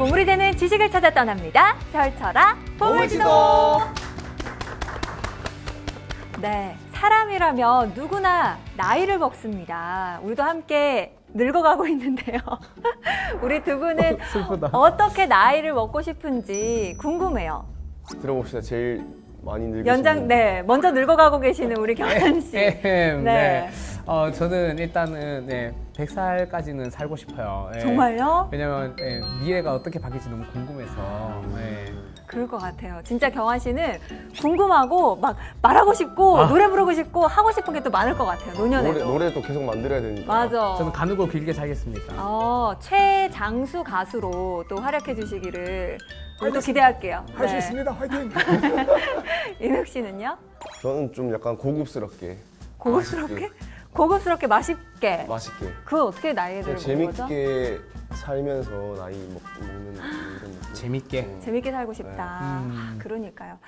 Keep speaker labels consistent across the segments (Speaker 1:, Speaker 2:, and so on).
Speaker 1: 보물이 되는 지식을 찾아 떠납니다. 펼쳐라 보물지도. 네, 사람이라면 누구나 나이를 먹습니다. 우리도 함께 늙어가고 있는데요. 우리 두 분은
Speaker 2: 슬프다.
Speaker 1: 어떻게 나이를 먹고 싶은지 궁금해요.
Speaker 3: 들어봅시다. 제일 많이 늙으신
Speaker 1: 연장, 네, 먼저 늙어가고 계시는 우리 경현 씨.
Speaker 2: 네. 저는 일단은 100살까지는 살고 싶어요. 예.
Speaker 1: 정말요?
Speaker 2: 왜냐면 미래가 어떻게 바뀔지 너무 궁금해서. 예.
Speaker 1: 그럴 것 같아요. 진짜 경환 씨는 궁금하고 막 말하고 싶고 노래 부르고 싶고 하고 싶은 게 또 많을 것 같아요. 노년에도.
Speaker 3: 노래도 계속 만들어야 되니까.
Speaker 1: 맞아.
Speaker 2: 저는 가늘고 길게 살겠습니다.
Speaker 1: 최장수 가수로 또 활약해 주시기를 우리 또 기대할게요.
Speaker 4: 할 수 있습니다. 화이팅!
Speaker 1: 인욱 씨는요?
Speaker 3: 저는 좀 약간 고급스럽게.
Speaker 1: 고급스럽게? 고급스럽게 맛있게.
Speaker 3: 맛있게.
Speaker 1: 그건 어떻게 나이에 들고 거죠?
Speaker 3: 재밌게 살면서 나이 먹는 이런 느낌.
Speaker 2: 재밌게.
Speaker 1: 재밌게 살고 싶다. 그러니까요.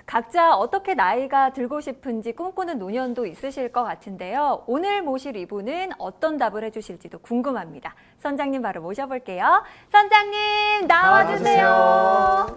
Speaker 1: 각자 어떻게 나이가 들고 싶은지 꿈꾸는 노년도 있으실 것 같은데요. 오늘 모실 이분은 어떤 답을 해주실지도 궁금합니다. 선장님 바로 모셔볼게요. 선장님 나와주세요.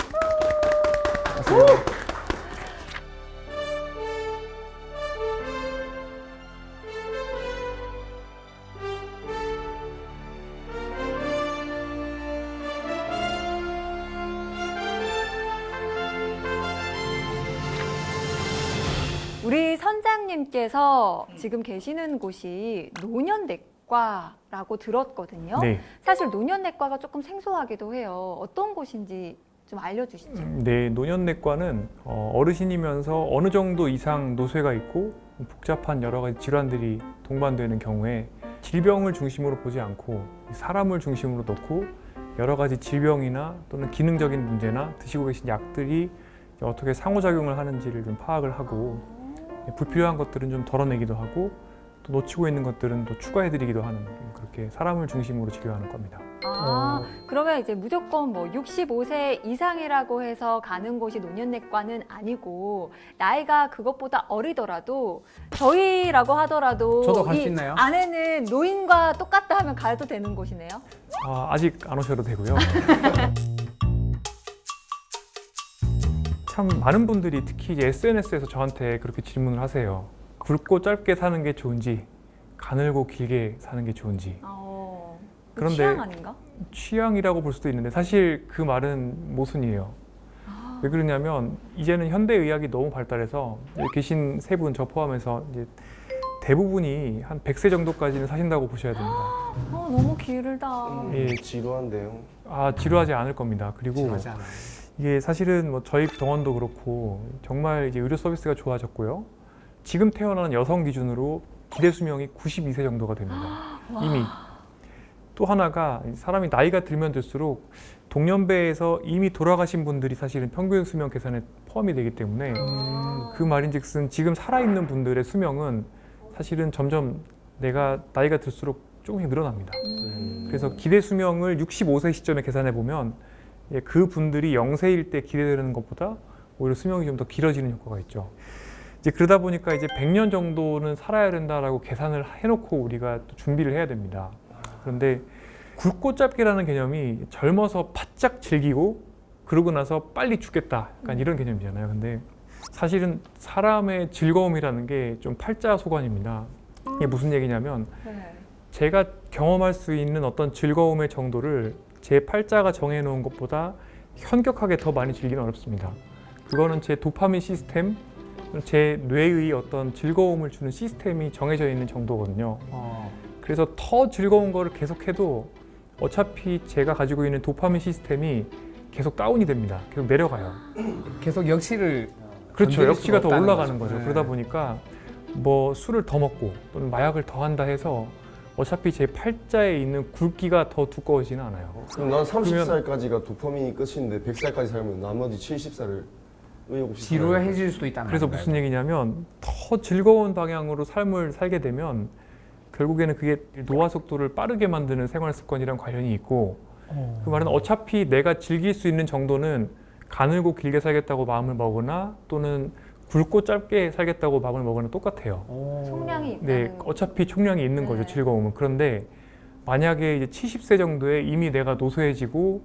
Speaker 1: 우리 선장님께서 지금 계시는 곳이 노년내과라고 들었거든요.
Speaker 5: 네.
Speaker 1: 사실 노년내과가 조금 생소하기도 해요. 어떤 곳인지 좀 알려주시죠.
Speaker 5: 네, 노년내과는 어르신이면서 어느 정도 이상 노쇠가 있고 복잡한 여러 가지 질환들이 동반되는 경우에 질병을 중심으로 보지 않고 사람을 중심으로 놓고 여러 가지 질병이나 또는 기능적인 문제나 드시고 계신 약들이 어떻게 상호작용을 하는지를 좀 파악을 하고 불필요한 것들은 좀 덜어내기도 하고 또 놓치고 있는 것들은 또 추가해드리기도 하는 그렇게 사람을 중심으로 치료하는 겁니다.
Speaker 1: 그러면 이제 무조건 뭐 65세 이상이라고 해서 가는 곳이 노년내과는 아니고 나이가 그것보다 어리더라도 저희라고 하더라도
Speaker 2: 저도 갈 수
Speaker 1: 이
Speaker 2: 있나요?
Speaker 1: 안에는 노인과 똑같다 하면 가도 되는 곳이네요.
Speaker 5: 아직 안 오셔도 되고요. 참 많은 분들이 특히 이제 SNS에서 저한테 그렇게 질문을 하세요. 굵고 짧게 사는 게 좋은지 가늘고 길게 사는 게 좋은지. 그런데
Speaker 1: 취향 아닌가?
Speaker 5: 취향이라고 볼 수도 있는데 사실 그 말은 모순이에요. 왜 그러냐면 이제는 현대의학이 너무 발달해서 여기 계신 세 분 저 포함해서 이제 대부분이 한 100세 정도까지는 사신다고 보셔야 됩니다.
Speaker 1: 너무 길다.
Speaker 5: 예.
Speaker 3: 지루한데요.
Speaker 5: 지루하지 않을 겁니다. 그리고
Speaker 2: 지루하지 않아요.
Speaker 5: 이게 사실은 뭐 저희 병원도 그렇고 정말 이제 의료 서비스가 좋아졌고요. 지금 태어나는 여성 기준으로 기대 수명이 92세 정도가 됩니다. 이미. 또 하나가 사람이 나이가 들면 들수록 동년배에서 이미 돌아가신 분들이 사실은 평균 수명 계산에 포함이 되기 때문에 그 말인즉슨 지금 살아있는 분들의 수명은 사실은 점점 내가 나이가 들수록 조금씩 늘어납니다. 그래서 기대 수명을 65세 시점에 계산해 보면 그 분들이 0세일 때 기대되는 것보다 오히려 수명이 좀 더 길어지는 효과가 있죠. 이제 그러다 보니까 이제 100년 정도는 살아야 된다라고 계산을 해놓고 우리가 또 준비를 해야 됩니다. 그런데 굵고 짧게라는 개념이 젊어서 바짝 즐기고 그러고 나서 빨리 죽겠다 약간 이런 개념이잖아요. 근데 사실은 사람의 즐거움이라는 게 좀 팔자소관입니다. 이게 무슨 얘기냐면 제가 경험할 수 있는 어떤 즐거움의 정도를 제 팔자가 정해놓은 것보다 현격하게 더 많이 즐기는 어렵습니다. 그거는 제 도파민 시스템, 제 뇌의 어떤 즐거움을 주는 시스템이 정해져 있는 정도거든요. 그래서 더 즐거운 거를 계속해도 어차피 제가 가지고 있는 도파민 시스템이 계속 다운이 됩니다. 계속 내려가요.
Speaker 2: 계속 역시를
Speaker 5: 그렇죠.
Speaker 2: 건드릴
Speaker 5: 역치가
Speaker 2: 수가
Speaker 5: 더
Speaker 2: 없다는
Speaker 5: 올라가는
Speaker 2: 거죠.
Speaker 5: 거죠.
Speaker 2: 네.
Speaker 5: 그러다 보니까 뭐 술을 더 먹고 또는 마약을 더 한다 해서 어차피 제 팔자에 있는 굵기가 더 두꺼워지는 않아요.
Speaker 3: 그럼 난 30살까지가 도파민이 끝인데 100살까지 살면 나머지 70살을 왜 없이
Speaker 2: 지루해질 수도 있다는
Speaker 5: 그래서
Speaker 2: 말인가요?
Speaker 5: 무슨 얘기냐면 더 즐거운 방향으로 삶을 살게 되면 결국에는 그게 노화 속도를 빠르게 만드는 생활 습관이랑 관련이 있고 그 말은 어차피 내가 즐길 수 있는 정도는 가늘고 길게 살겠다고 마음을 먹으나 또는 굵고 짧게 살겠다고 마음을 먹으나 똑같아요.
Speaker 1: 총량이 있다는
Speaker 5: 네, 어차피 총량이 있는 거죠,
Speaker 1: 네.
Speaker 5: 즐거움은. 그런데 만약에 이제 70세 정도에 이미 내가 노쇠해지고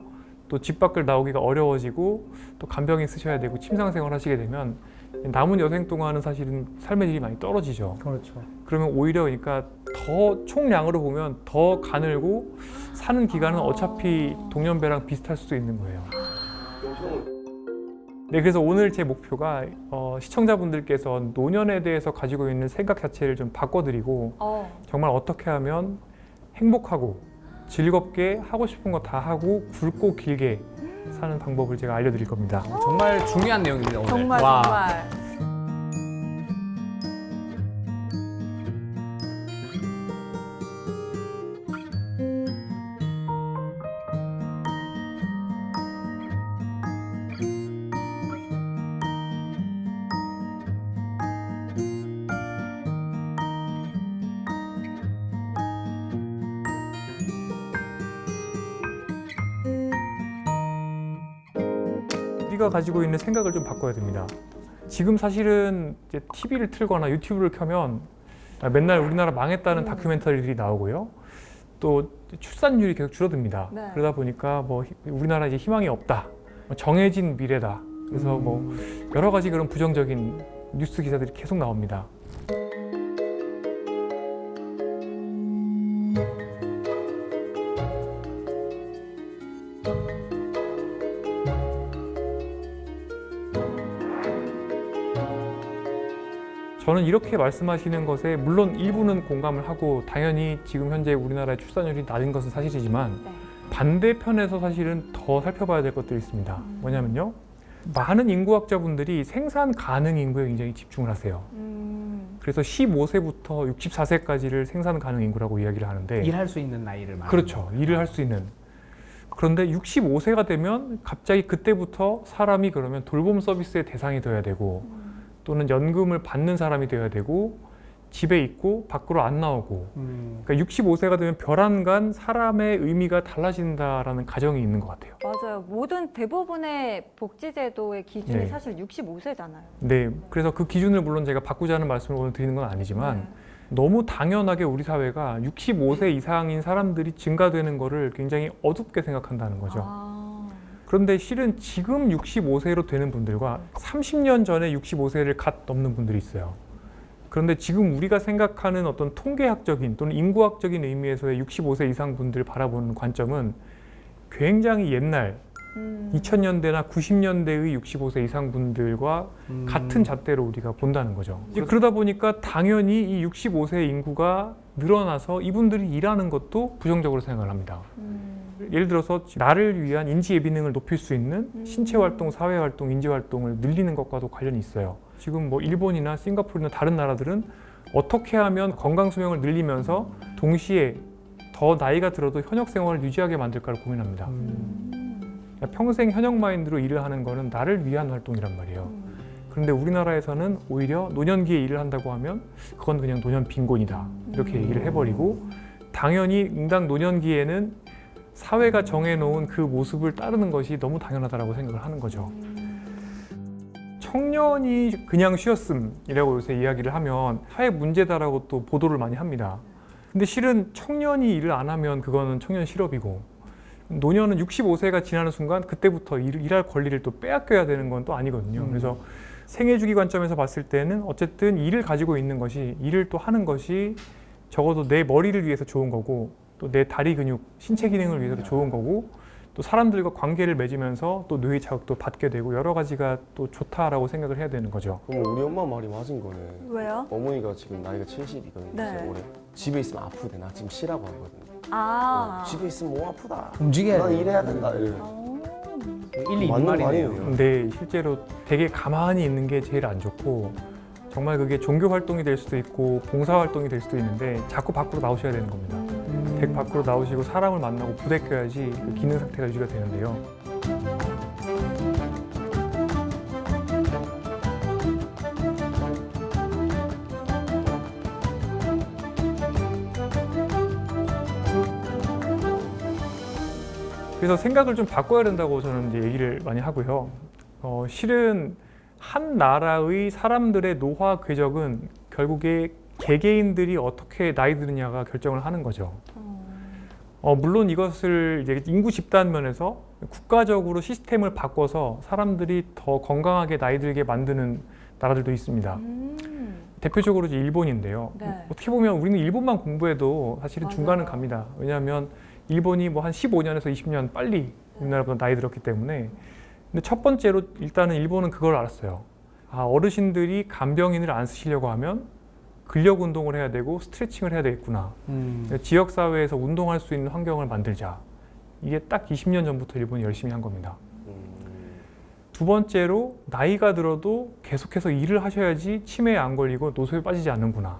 Speaker 5: 또 집 밖을 나오기가 어려워지고 또 간병인 쓰셔야 되고 침상 생활 하시게 되면 남은 여생 동안은 사실은 삶의 질이 많이 떨어지죠.
Speaker 2: 그렇죠.
Speaker 5: 그러면 오히려 그러니까 더 총량으로 보면 더 가늘고 사는 기간은 어차피 동년배랑 비슷할 수도 있는 거예요. 네, 그래서 오늘 제 목표가 시청자분들께서 노년에 대해서 가지고 있는 생각 자체를 좀 바꿔드리고 정말 어떻게 하면 행복하고 즐겁게 하고 싶은 거 다 하고 굵고 길게 사는 방법을 제가 알려드릴 겁니다.
Speaker 2: 정말 중요한 내용입니다, 오늘.
Speaker 1: 정말
Speaker 2: 와.
Speaker 1: 정말.
Speaker 5: 우리가 가지고 있는 생각을 좀 바꿔야 됩니다. 지금 사실은 이제 TV를 틀거나 유튜브를 켜면 맨날 우리나라 망했다는 다큐멘터리들이 나오고요. 또 출산율이 계속 줄어듭니다.
Speaker 1: 네.
Speaker 5: 그러다 보니까 뭐 우리나라 이제 희망이 없다, 정해진 미래다. 그래서 뭐 여러 가지 그런 부정적인 뉴스 기사들이 계속 나옵니다. 저는 이렇게 말씀하시는 것에 물론 일부는 공감을 하고 당연히 지금 현재 우리나라의 출산율이 낮은 것은 사실이지만
Speaker 1: 네.
Speaker 5: 반대편에서 사실은 더 살펴봐야 될 것들이 있습니다. 뭐냐면요. 많은 인구학자분들이 생산 가능 인구에 굉장히 집중을 하세요. 그래서 15세부터 64세까지를 생산 가능 인구라고 이야기를 하는데
Speaker 2: 일할 수 있는 나이를 말하는
Speaker 5: 그렇죠. 일을 할 수 있는. 그런데 65세가 되면 갑자기 그때부터 사람이 그러면 돌봄 서비스의 대상이 되어야 되고 또는 연금을 받는 사람이 되어야 되고 집에 있고 밖으로 안 나오고 그러니까 65세가 되면 별안간 사람의 의미가 달라진다라는 가정이 있는 것 같아요.
Speaker 1: 맞아요. 모든 대부분의 복지제도의 기준이
Speaker 5: 네.
Speaker 1: 사실 65세잖아요.
Speaker 5: 네, 그래서 그 기준을 물론 제가 바꾸자는 말씀을 오늘 드리는 건 아니지만 너무 당연하게 우리 사회가 65세 이상인 사람들이 증가되는 거를 굉장히 어둡게 생각한다는 거죠. 그런데 실은 지금 65세로 되는 분들과 30년 전에 65세를 갓 넘는 분들이 있어요. 그런데 지금 우리가 생각하는 어떤 통계학적인 또는 인구학적인 의미에서의 65세 이상 분들을 바라보는 관점은 굉장히 옛날 2000년대나 90년대의 65세 이상 분들과 같은 잣대로 우리가 본다는 거죠. 이제 그러다 보니까 당연히 이 65세 인구가 늘어나서 이분들이 일하는 것도 부정적으로 생각을 합니다. 예를 들어서 나를 위한 인지 예비능을 높일 수 있는 신체 활동, 사회 활동, 인지 활동을 늘리는 것과도 관련이 있어요. 지금 뭐 일본이나 싱가포르나 다른 나라들은 어떻게 하면 건강 수명을 늘리면서 동시에 더 나이가 들어도 현역 생활을 유지하게 만들까를 고민합니다. 평생 현역 마인드로 일을 하는 거는 나를 위한 활동이란 말이에요. 그런데 우리나라에서는 오히려 노년기에 일을 한다고 하면 그건 그냥 노년 빈곤이다 이렇게 얘기를 해버리고 당연히 응당 노년기에는 사회가 정해놓은 그 모습을 따르는 것이 너무 당연하다고 생각을 하는 거죠. 청년이 그냥 쉬었음이라고 요새 이야기를 하면 사회 문제다라고 또 보도를 많이 합니다. 근데 실은 청년이 일을 안 하면 그거는 청년 실업이고 노년은 65세가 지나는 순간 그때부터 일할 권리를 또 빼앗겨야 되는 건 또 아니거든요. 그래서 생애 주기 관점에서 봤을 때는 어쨌든 일을 가지고 있는 것이 일을 또 하는 것이 적어도 내 머리를 위해서 좋은 거고 또 내 다리 근육, 신체 기능을 위해서도 좋은 거고 또 사람들과 관계를 맺으면서 또 뇌의 자극도 받게 되고 여러 가지가 또 좋다라고 생각을 해야 되는 거죠.
Speaker 3: 그럼 우리 엄마 말이 맞은 거네.
Speaker 1: 왜요?
Speaker 3: 어머니가 지금 나이가 70이거든요.
Speaker 1: 네.
Speaker 3: 올해. 집에 있으면 아프대. 나 지금 쉬라고 하거든요. 집에 있으면 몸 아프다.
Speaker 2: 움직여야
Speaker 3: 난
Speaker 2: 돼.
Speaker 3: 일해야 된다. 이래.
Speaker 2: 일리 있는
Speaker 3: 맞는
Speaker 2: 말이네요.
Speaker 3: 말이에요.
Speaker 5: 근데 실제로 되게 가만히 있는 게 제일 안 좋고 정말 그게 종교 활동이 될 수도 있고 봉사 활동이 될 수도 있는데 자꾸 밖으로 나오셔야 되는 겁니다. 댁 밖으로 나오시고 사람을 만나고 부대껴야지 그 기능 상태가 유지가 되는데요. 그래서 생각을 좀 바꿔야 된다고 저는 이제 얘기를 많이 하고요. 실은 한 나라의 사람들의 노화 궤적은 결국에 개개인들이 어떻게 나이 드느냐가 결정을 하는 거죠. 물론 이것을 이제 인구 집단 면에서 국가적으로 시스템을 바꿔서 사람들이 더 건강하게 나이 들게 만드는 나라들도 있습니다. 대표적으로 이제 일본인데요.
Speaker 1: 네.
Speaker 5: 어떻게 보면 우리는 일본만 공부해도 사실은
Speaker 1: 맞아요.
Speaker 5: 중간은 갑니다. 왜냐하면 일본이 뭐 한 15년에서 20년 빨리 우리나라보다 나이 들었기 때문에. 근데 첫 번째로 일단은 일본은 그걸 알았어요. 어르신들이 간병인을 안 쓰시려고 하면 근력 운동을 해야 되고 스트레칭을 해야 되겠구나. 지역 사회에서 운동할 수 있는 환경을 만들자. 이게 딱 20년 전부터 일본이 열심히 한 겁니다. 두 번째로 나이가 들어도 계속해서 일을 하셔야지 치매에 안 걸리고 노쇠에 빠지지 않는구나.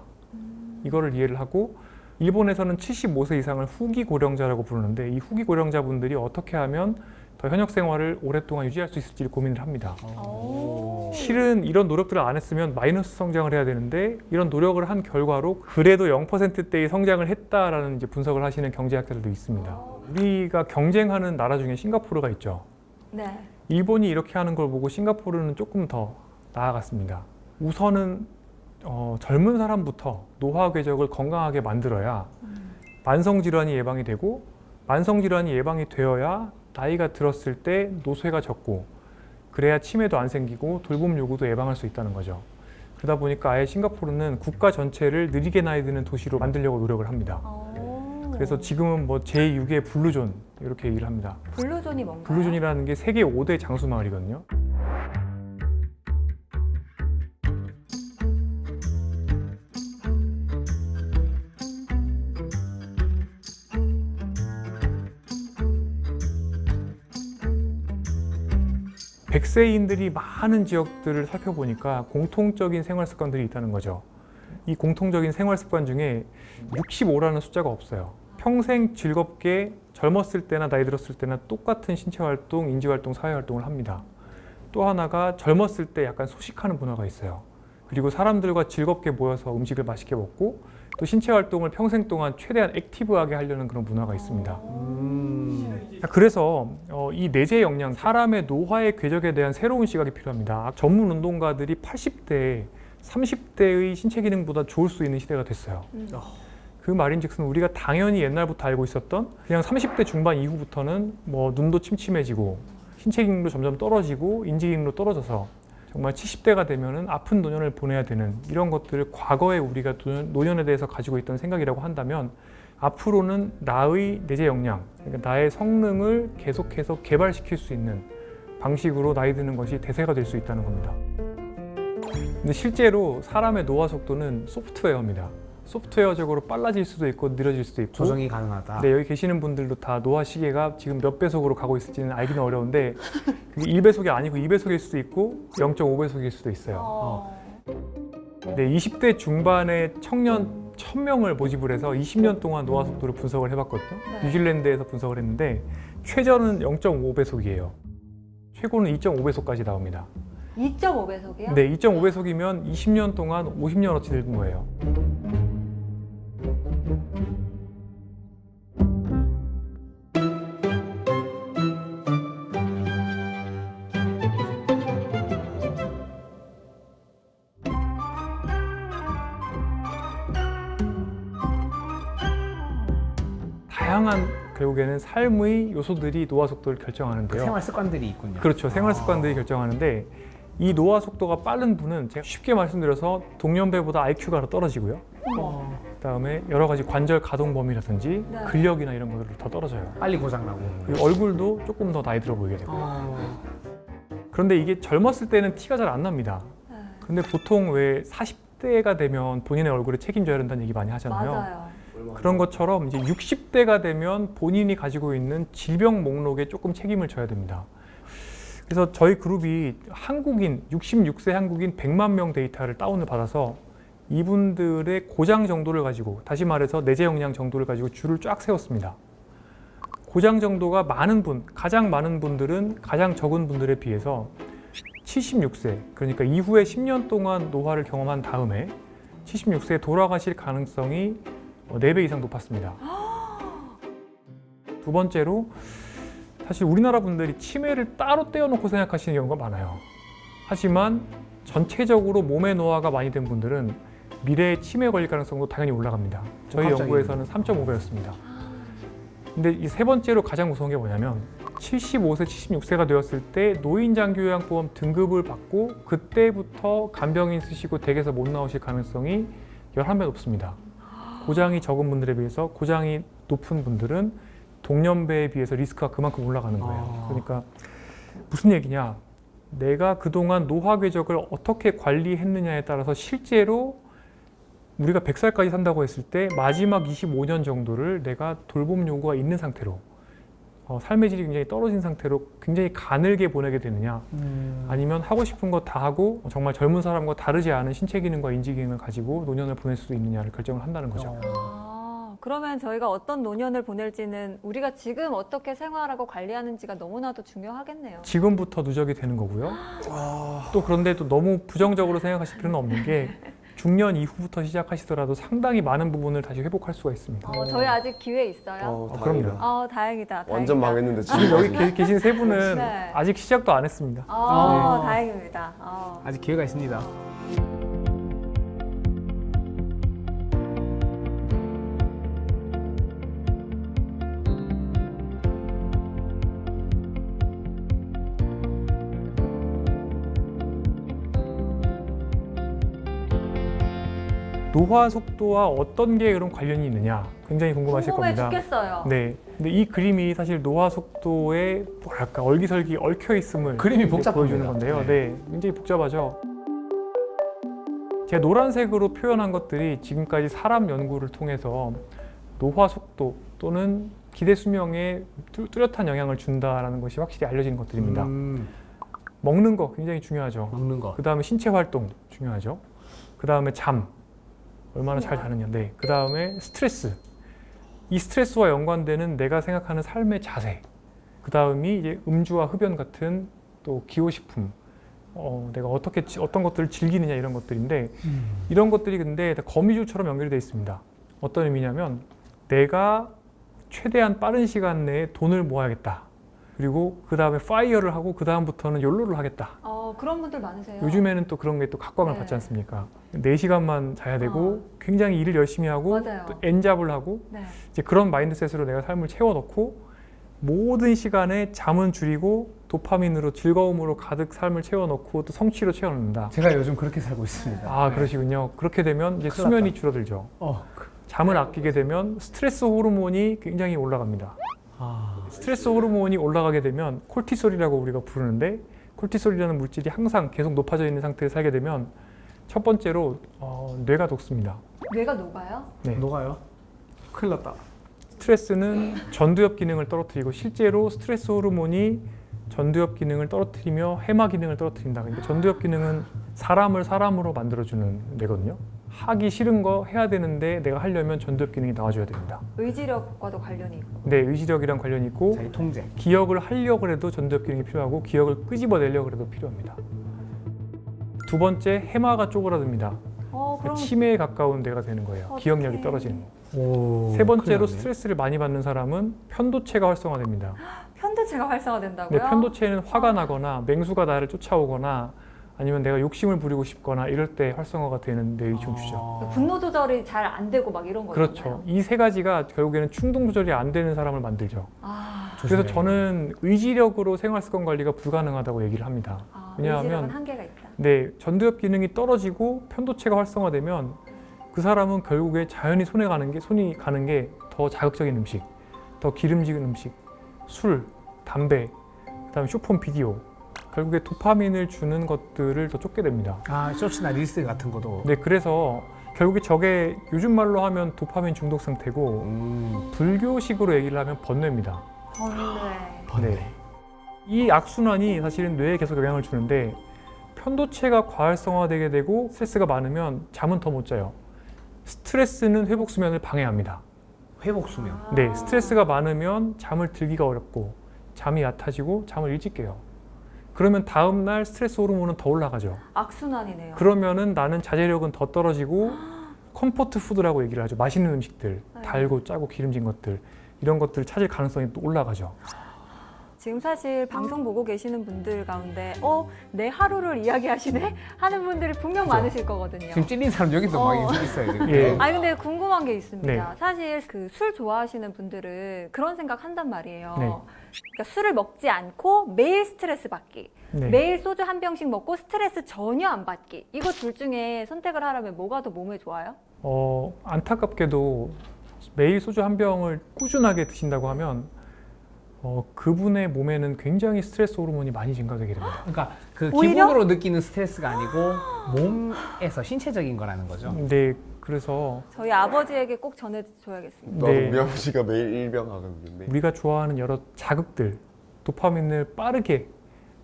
Speaker 5: 이거를 이해를 하고 일본에서는 75세 이상을 후기 고령자라고 부르는데 이 후기 고령자분들이 어떻게 하면 더 현역 생활을 오랫동안 유지할 수 있을지 고민을 합니다. 실은 이런 노력들을 안 했으면 마이너스 성장을 해야 되는데 이런 노력을 한 결과로 그래도 0%대의 성장을 했다라는 이제 분석을 하시는 경제학자들도 있습니다. 우리가 경쟁하는 나라 중에 싱가포르가 있죠.
Speaker 1: 네.
Speaker 5: 일본이 이렇게 하는 걸 보고 싱가포르는 조금 더 나아갔습니다. 우선은 젊은 사람부터 노화 궤적을 건강하게 만들어야 만성질환이 예방이 되고 만성질환이 예방이 되어야 나이가 들었을 때 노쇠가 적고 그래야 치매도 안 생기고 돌봄 요구도 예방할 수 있다는 거죠. 그러다 보니까 아예 싱가포르는 국가 전체를 느리게 나이 드는 도시로 만들려고 노력을 합니다. 그래서 지금은 뭐 제6의 블루존 이렇게 얘기를 합니다.
Speaker 1: 블루존이 뭔가요?
Speaker 5: 블루존이라는 게 세계 5대 장수 마을이거든요. 백세인들이 많은 지역들을 살펴보니까 공통적인 생활 습관들이 있다는 거죠. 이 공통적인 생활 습관 중에 65라는 숫자가 없어요. 평생 즐겁게 젊었을 때나 나이 들었을 때나 똑같은 신체 활동, 인지 활동, 사회 활동을 합니다. 또 하나가 젊었을 때 약간 소식하는 문화가 있어요. 그리고 사람들과 즐겁게 모여서 음식을 맛있게 먹고 또 신체 활동을 평생 동안 최대한 액티브하게 하려는 그런 문화가 있습니다. 그래서 이 내재 역량, 사람의 노화의 궤적에 대한 새로운 시각이 필요합니다. 전문 운동가들이 80대, 30대의 신체 기능보다 좋을 수 있는 시대가 됐어요. 그 말인즉슨 우리가 당연히 옛날부터 알고 있었던 그냥 30대 중반 이후부터는 뭐 눈도 침침해지고 신체 기능도 점점 떨어지고 인지 기능도 떨어져서 정말 70대가 되면은 아픈 노년을 보내야 되는 이런 것들을 과거에 우리가 노년에 대해서 가지고 있던 생각이라고 한다면 앞으로는 나의 내재 역량, 그러니까 나의 성능을 계속해서 개발시킬 수 있는 방식으로 나이 드는 것이 대세가 될 수 있다는 겁니다. 근데 실제로 사람의 노화 속도는 소프트웨어입니다. 소프트웨어적으로 빨라질 수도 있고 느려질 수도 있고
Speaker 2: 조정이 가능하다.
Speaker 5: 네, 여기 계시는 분들도 다 노화 시계가 지금 몇 배속으로 가고 있을지는 알기는 어려운데 그게 1배속이 아니고 2배속일 수도 있고 0.5배속일 수도 있어요. 네, 20대 중반의 청년 1000명을 모집을 해서 20년 동안 노화 속도를 분석을 해봤거든요.
Speaker 1: 네.
Speaker 5: 뉴질랜드에서 분석을 했는데 최저는 0.5배속이에요. 최고는 2.5배속까지 나옵니다.
Speaker 1: 2.5배속이요?
Speaker 5: 네, 2.5배속이면 20년 동안 50년어치 늙은 거예요. 다양한 결국에는 삶의 요소들이 노화 속도를 결정하는데요.
Speaker 2: 생활 습관들이 있군요.
Speaker 5: 그렇죠. 생활 습관들이 결정하는데 이 노화 속도가 빠른 분은 제가 쉽게 말씀드려서 동년배보다 IQ가 더 떨어지고요. 그다음에 여러 가지 관절 가동 범위라든지
Speaker 1: 네.
Speaker 5: 근력이나 이런 것들도 더 떨어져요.
Speaker 2: 빨리 고장나고.
Speaker 5: 그리고 얼굴도 조금 더 나이 들어 보이게 되고요. 그런데 이게 젊었을 때는 티가 잘 안 납니다.
Speaker 1: 네.
Speaker 5: 근데 보통 왜 40대가 되면 본인의 얼굴을 책임져야 된다는 얘기 많이 하잖아요.
Speaker 1: 맞아요.
Speaker 5: 그런 것처럼 이제 60대가 되면 본인이 가지고 있는 질병 목록에 조금 책임을 져야 됩니다. 그래서 저희 그룹이 한국인, 66세 한국인 100만 명 데이터를 다운을 받아서 이분들의 고장 정도를 가지고, 다시 말해서 내재 역량 정도를 가지고 줄을 쫙 세웠습니다. 고장 정도가 많은 분, 가장 많은 분들은 가장 적은 분들에 비해서 76세, 그러니까 이후에 10년 동안 노화를 경험한 다음에 76세에 돌아가실 가능성이 4배 이상 높았습니다. 두 번째로, 사실 우리나라 분들이 치매를 따로 떼어놓고 생각하시는 경우가 많아요. 하지만 전체적으로 몸의 노화가 많이 된 분들은 미래에 치매 걸릴 가능성도 당연히 올라갑니다. 저희
Speaker 2: 갑자기.
Speaker 5: 연구에서는 3.5배였습니다. 근데 이 세 번째로 가장 무서운 게 뭐냐면 75세, 76세가 되었을 때 노인장기요양보험 등급을 받고 그때부터 간병인 쓰시고 댁에서 못 나오실 가능성이 11배 높습니다. 고장이 적은 분들에 비해서 고장이 높은 분들은 동년배에 비해서 리스크가 그만큼 올라가는 거예요. 그러니까 무슨 얘기냐? 내가 그동안 노화 궤적을 어떻게 관리했느냐에 따라서 실제로 우리가 100살까지 산다고 했을 때 마지막 25년 정도를 내가 돌봄 요구가 있는 상태로 삶의 질이 굉장히 떨어진 상태로 굉장히 가늘게 보내게 되느냐 아니면 하고 싶은 거 다 하고 정말 젊은 사람과 다르지 않은 신체 기능과 인지 기능을 가지고 노년을 보낼 수 있느냐를 결정을 한다는 거죠.
Speaker 1: 그러면 저희가 어떤 노년을 보낼지는 우리가 지금 어떻게 생활하고 관리하는지가 너무나도 중요하겠네요.
Speaker 5: 지금부터 누적이 되는 거고요. 또 그런데 또 너무 부정적으로 생각하실 필요는 없는 게 중년 이후부터 시작하시더라도 상당히 많은 부분을 다시 회복할 수가 있습니다.
Speaker 1: 저희 아직 기회 있어요?
Speaker 5: 그럼요.
Speaker 1: 다행이다.
Speaker 3: 완전
Speaker 1: 다행이다.
Speaker 3: 망했는데
Speaker 5: 지금
Speaker 3: 지금
Speaker 5: 여기 계신 세 분은
Speaker 1: 네.
Speaker 5: 아직 시작도 안 했습니다.
Speaker 1: 다행입니다.
Speaker 2: 아직 기회가 있습니다.
Speaker 5: 노화 속도와 어떤 게 그런 관련이 있느냐 굉장히 궁금하실
Speaker 1: 궁금해
Speaker 5: 겁니다.
Speaker 1: 죽겠어요.
Speaker 5: 네. 근데 이 그림이 사실 노화 속도에 뭐랄까 얼기설기 얽혀 있음을
Speaker 2: 그림이
Speaker 5: 이제
Speaker 2: 복잡합니다.
Speaker 5: 보여주는 건데요. 네. 굉장히 복잡하죠. 제가 노란색으로 표현한 것들이 지금까지 사람 연구를 통해서 노화 속도 또는 기대 수명에 뚜렷한 영향을 준다라는 것이 확실히 알려진 것들입니다. 먹는 거 굉장히 중요하죠.
Speaker 2: 먹는 거.
Speaker 5: 그 다음에 신체 활동 중요하죠. 그 다음에 잠 얼마나 잘 자느냐. 네. 그 다음에 스트레스. 이 스트레스와 연관되는 내가 생각하는 삶의 자세. 그 다음이 이제 음주와 흡연 같은 또 기호식품. 내가 어떤 것들을 즐기느냐 이런 것들인데 이런 것들이 근데 다 거미줄처럼 연결이 되어 있습니다. 어떤 의미냐면 내가 최대한 빠른 시간 내에 돈을 모아야겠다. 그리고 그 다음에 파이어를 하고 그 다음부터는 욜로를 하겠다.
Speaker 1: 그런 분들 많으세요.
Speaker 5: 요즘에는 또 그런 게 또 각광을
Speaker 1: 네.
Speaker 5: 받지 않습니까? 4시간만 자야 되고 굉장히 일을 열심히 하고
Speaker 1: 맞아요.
Speaker 5: 또 N잡을 하고
Speaker 1: 네.
Speaker 5: 이제 그런 마인드셋으로 내가 삶을 채워넣고 모든 시간에 잠은 줄이고 도파민으로 즐거움으로 가득 삶을 채워넣고 또 성취로 채워넣는다.
Speaker 2: 제가 요즘 그렇게 살고 있습니다.
Speaker 5: 아
Speaker 2: 네.
Speaker 5: 그러시군요. 그렇게 되면 이제
Speaker 2: 큰일
Speaker 5: 수면이
Speaker 2: 났다.
Speaker 5: 줄어들죠.
Speaker 2: 어.
Speaker 5: 잠을 아끼게 되면 스트레스 호르몬이 굉장히 올라갑니다. 스트레스 호르몬이 올라가게 되면 콜티솔이라고 우리가 부르는데 콜티솔이라는 물질이 항상 계속 높아져 있는 상태에 살게 되면 첫 번째로 뇌가 녹습니다.
Speaker 1: 뇌가 녹아요?
Speaker 5: 네.
Speaker 2: 녹아요? 큰일 났다.
Speaker 5: 스트레스는 전두엽 기능을 떨어뜨리고 실제로 스트레스 호르몬이 전두엽 기능을 떨어뜨리며 해마 기능을 떨어뜨린다. 그러니까 전두엽 기능은 사람을 사람으로 만들어주는 뇌거든요. 하기 싫은 거 해야 되는데 내가 하려면 전두엽 기능이 나와줘야 됩니다.
Speaker 1: 의지력과도 관련이 있고.
Speaker 5: 네, 의지력이랑 관련이 있고
Speaker 2: 자기 통제.
Speaker 5: 기억을 하려고 해도 전두엽 기능이 필요하고 기억을 끄집어내려고 해도 필요합니다. 두 번째, 해마가 쪼그라듭니다.
Speaker 1: 그럼
Speaker 5: 치매에 가까운 뇌가 되는 거예요.
Speaker 1: 어떡해.
Speaker 5: 기억력이 떨어지는 거.
Speaker 2: 오,
Speaker 5: 세 번째로
Speaker 2: 큰일 났네.
Speaker 5: 스트레스를 많이 받는 사람은 편도체가 활성화됩니다.
Speaker 1: 편도체가 활성화된다고요?
Speaker 5: 네, 편도체는 화가 나거나 맹수가 나를 쫓아오거나 아니면 내가 욕심을 부리고 싶거나 이럴 때 활성화가 되는 뇌의 종주죠.
Speaker 1: 분노 조절이 잘 안 되고 막 이런 거잖아요.
Speaker 5: 그렇죠. 이 세 가지가 결국에는 충동 조절이 안 되는 사람을 만들죠. 그래서
Speaker 2: 조심해요.
Speaker 5: 저는 의지력으로 생활 습관 관리가 불가능하다고 얘기를 합니다. 왜냐하면
Speaker 1: 의지력은 한계가 있다.
Speaker 5: 네, 전두엽 기능이 떨어지고 편도체가 활성화되면 그 사람은 결국에 자연히 손이 가는 게 더 자극적인 음식, 더 기름진 음식, 술, 담배, 그다음에 쇼폰 비디오, 결국에 도파민을 주는 것들을 더 쫓게 됩니다.
Speaker 2: 쇼츠나 릴스 같은 것도.
Speaker 5: 네, 그래서 결국에 저게 요즘 말로 하면 도파민 중독 상태고 불교식으로 얘기를 하면 번뇌입니다.
Speaker 1: 번뇌.
Speaker 5: 네. 이 악순환이 사실은 뇌에 계속 영향을 주는데 편도체가 과활성화되게 되고 스트레스가 많으면 잠은 더 못 자요. 스트레스는 회복 수면을 방해합니다.
Speaker 2: 회복 수면.
Speaker 5: 네, 스트레스가 많으면 잠을 들기가 어렵고 잠이 얕아지고 잠을 일찍 깨요. 그러면 다음 날 스트레스 호르몬은 더 올라가죠.
Speaker 1: 악순환이네요.
Speaker 5: 그러면은 나는 자제력은 더 떨어지고 컴포트 푸드라고 얘기를 하죠. 맛있는 음식들, 달고 짜고 기름진 것들 이런 것들 찾을 가능성이 또 올라가죠.
Speaker 1: 지금 사실 방송 보고 계시는 분들 가운데 내 하루를 이야기하시네? 하는 분들이 분명 많으실 거거든요.
Speaker 2: 지금 찔린 사람 여기도 막 있어요. 지금.
Speaker 5: 예.
Speaker 1: 아니 근데 궁금한 게 있습니다.
Speaker 5: 네.
Speaker 1: 사실 그 술 좋아하시는 분들은 그런 생각 한단 말이에요.
Speaker 5: 네.
Speaker 1: 그러니까 술을 먹지 않고 매일 스트레스 받기.
Speaker 5: 네.
Speaker 1: 매일 소주 한 병씩 먹고 스트레스 전혀 안 받기. 이거 둘 중에 선택을 하라면 뭐가 더 몸에 좋아요?
Speaker 5: 안타깝게도 매일 소주 한 병을 꾸준하게 드신다고 하면 그분의 몸에는 굉장히 스트레스 호르몬이 많이 증가되게 됩니다.
Speaker 2: 그러니까 그
Speaker 1: 오히려?
Speaker 2: 기본으로 느끼는 스트레스가 아니고 몸에서 신체적인 거라는 거죠.
Speaker 5: 네, 그래서
Speaker 1: 저희 아버지에게 꼭 전해줘야겠습니다.
Speaker 3: 나도
Speaker 5: 네.
Speaker 3: 우리 아버지가 매일 일병 하거든요.
Speaker 5: 우리가 좋아하는 여러 자극들, 도파민을 빠르게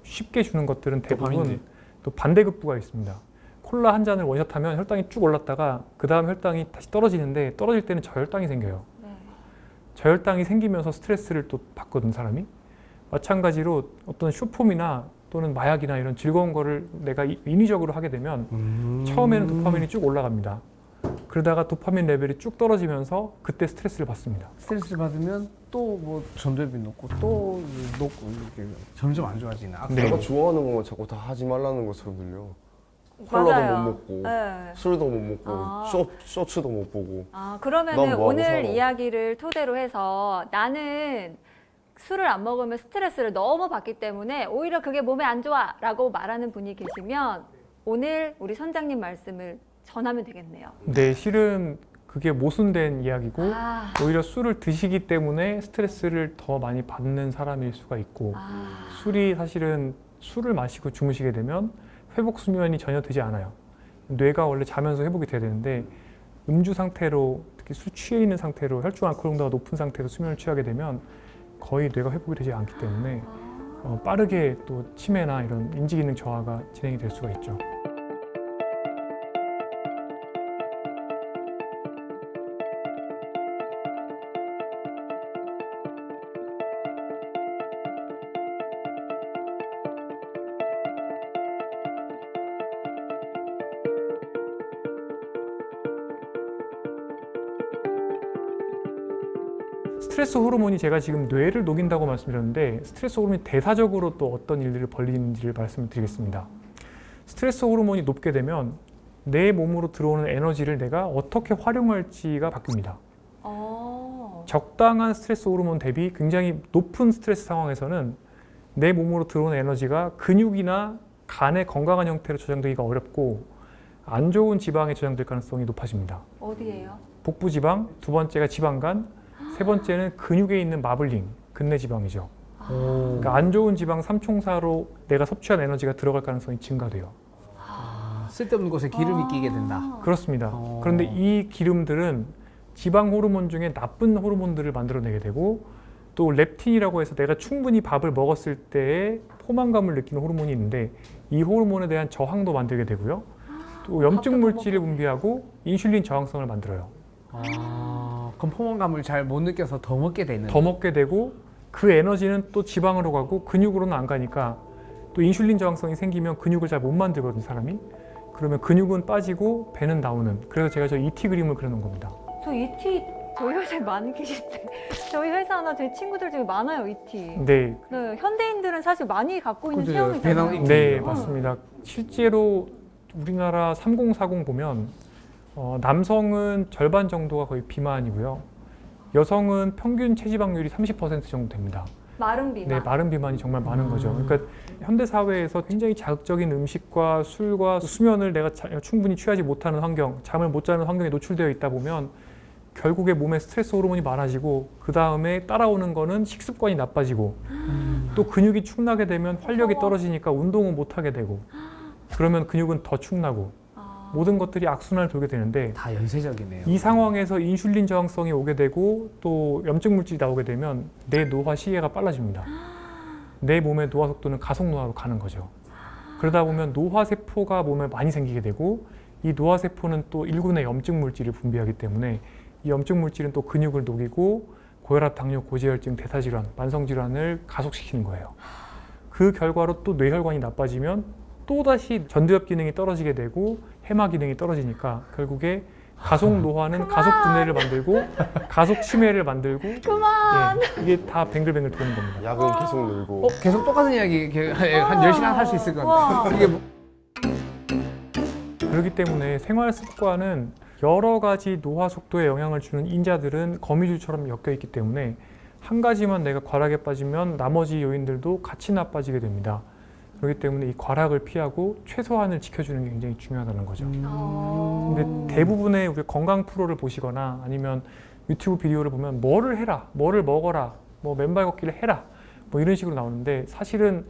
Speaker 5: 쉽게 주는 것들은 대부분
Speaker 2: 도파민들.
Speaker 5: 또 반대급부가 있습니다. 콜라 한 잔을 원샷하면 혈당이 쭉 올랐다가 그 다음 혈당이 다시 떨어지는데 떨어질 때는 저혈당이 생겨요.
Speaker 1: 네.
Speaker 5: 저혈당이 생기면서 스트레스를 또 받거든 사람이. 마찬가지로 어떤 쇼폼이나 또는 마약이나 이런 즐거운 거를 내가 인위적으로 하게 되면 처음에는 도파민이 쭉 올라갑니다. 그러다가 도파민 레벨이 쭉 떨어지면서 그때 스트레스를 받습니다.
Speaker 2: 스트레스를 받으면 또 뭐 전두엽이 높고 또 높고 이렇게 점점 안 좋아지는.
Speaker 5: 네.
Speaker 3: 내가 좋아하는 거만 자꾸 다 하지 말라는 것처럼 들려.
Speaker 1: 맞아요.
Speaker 3: 콜라도 못 먹고
Speaker 1: 네.
Speaker 3: 술도 못 먹고
Speaker 1: 아.
Speaker 3: 쇼츠도 못 보고.
Speaker 1: 그러면은
Speaker 3: 넌 뭐하고
Speaker 1: 오늘
Speaker 3: 살아?
Speaker 1: 이야기를 토대로 해서 나는 술을 안 먹으면 스트레스를 너무 받기 때문에 오히려 그게 몸에 안 좋아 라고 말하는 분이 계시면 오늘 우리 선장님 말씀을 전하면 되겠네요.
Speaker 5: 네, 실은 그게 모순된 이야기고
Speaker 1: 아,
Speaker 5: 오히려 술을 드시기 때문에 스트레스를 더 많이 받는 사람일 수가 있고 술이 사실은 술을 마시고 주무시게 되면 회복 수면이 전혀 되지 않아요. 뇌가 원래 자면서 회복이 돼야 되는데 음주 상태로 특히 술 취해 있는 상태로 혈중 알코올 농도가 높은 상태로 수면을 취하게 되면 거의 뇌가 회복이 되지 않기 때문에 빠르게 또 치매나 이런 인지기능 저하가 진행이 될 수가 있죠. 스트레스 호르몬이 제가 지금 뇌를 녹인다고 말씀드렸는데 스트레스 호르몬이 대사적으로 또 어떤 일들을 벌리는지를 말씀드리겠습니다. 스트레스 호르몬이 높게 되면 내 몸으로 들어오는 에너지를 내가 어떻게 활용할지가 바뀝니다. 적당한 스트레스 호르몬 대비 굉장히 높은 스트레스 상황에서는 내 몸으로 들어오는 에너지가 근육이나 간의 건강한 형태로 저장되기가 어렵고 안 좋은 지방에 저장될 가능성이 높아집니다.
Speaker 1: 어디예요?
Speaker 5: 복부 지방, 두 번째가 지방간, 세 번째는 근육에 있는 마블링, 근내 지방이죠. 그러니까 안 좋은 지방 삼총사로 내가 섭취한 에너지가 들어갈 가능성이 증가돼요.
Speaker 2: 쓸데없는 곳에 기름이 끼게 된다.
Speaker 5: 그렇습니다. 그런데 이 기름들은 지방 호르몬 중에 나쁜 호르몬들을 만들어내게 되고 또 렙틴이라고 해서 내가 충분히 밥을 먹었을 때의 포만감을 느끼는 호르몬이 있는데 이 호르몬에 대한 저항도 만들게 되고요. 또 염증 물질을 분비하고 인슐린 저항성을 만들어요.
Speaker 2: 그럼 포만감을 잘 못 느껴서 더 먹게 되는.
Speaker 5: 더 먹게 되고 그 에너지는 또 지방으로 가고 근육으로는 안 가니까 또 인슐린 저항성이 생기면 근육을 잘 못 만들거든요, 사람이. 그러면 근육은 빠지고 배는 나오는. 그래서 제가 저 ET 그림을 그려놓은 겁니다.
Speaker 1: 저 ET 저희 회사에 많이 계신데 저희 회사나 제 친구들 중에 많아요 ET.
Speaker 5: 네,
Speaker 1: 네, 현대인들은 사실 많이 갖고 있는
Speaker 2: 그죠,
Speaker 1: 체형이잖아요.
Speaker 2: 배낭
Speaker 5: 네,
Speaker 2: ET.
Speaker 5: 맞습니다. 실제로 우리나라 3040 보면 남성은 절반 정도가 거의 비만이고요. 여성은 평균 체지방률이 30% 정도 됩니다.
Speaker 1: 마른 비만.
Speaker 5: 네, 마른 비만이 정말 많은 거죠. 그러니까 현대 사회에서 굉장히 자극적인 음식과 술과 수면을 내가 충분히 취하지 못하는 환경, 잠을 못 자는 환경에 노출되어 있다 보면 결국에 몸에 스트레스 호르몬이 많아지고 그 다음에 따라오는 거는 식습관이 나빠지고 또 근육이 축나게 되면 활력이 떨어지니까 운동은 못 하게 되고 그러면 근육은 더 축나고 모든 것들이 악순환을 돌게 되는데
Speaker 2: 다 연쇄적이네요.
Speaker 5: 이 상황에서 인슐린 저항성이 오게 되고 또 염증 물질이 나오게 되면 내 노화 시계가 빨라집니다. 내 몸의 노화 속도는 가속 노화로 가는 거죠. 그러다 보면 노화 세포가 몸에 많이 생기게 되고 이 노화 세포는 또 일군의 염증 물질을 분비하기 때문에 이 염증 물질은 또 근육을 녹이고 고혈압, 당뇨, 고지혈증, 대사질환, 만성질환을 가속시키는 거예요. 그 결과로 또 뇌혈관이 나빠지면 또다시 전두엽 기능이 떨어지게 되고 해마 기능이 떨어지니까 결국에 가속 노화는 가속 분해를 만들고 가속 치매를 만들고
Speaker 1: 그만.
Speaker 5: 예, 이게 다 뱅글뱅글 도는 겁니다.
Speaker 3: 약은 계속 늘고.
Speaker 2: 계속 똑같은 이야기 이렇게 한 10시간 할 수 있을 것
Speaker 1: 와.
Speaker 2: 같아요. 이게 뭐-
Speaker 5: 그렇기 때문에 생활 습관은 여러 가지 노화 속도에 영향을 주는 인자들은 거미줄처럼 엮여 있기 때문에 한 가지만 내가 과락에 빠지면 나머지 요인들도 같이 나빠지게 됩니다. 그렇기 때문에 이 과락을 피하고 최소한을 지켜주는 게 굉장히 중요하다는 거죠. 근데 대부분의 우리 건강 프로를 보시거나 아니면 유튜브 비디오를 보면 뭐를 해라, 뭐를 먹어라, 뭐 맨발 걷기를 해라, 뭐 이런 식으로 나오는데 사실은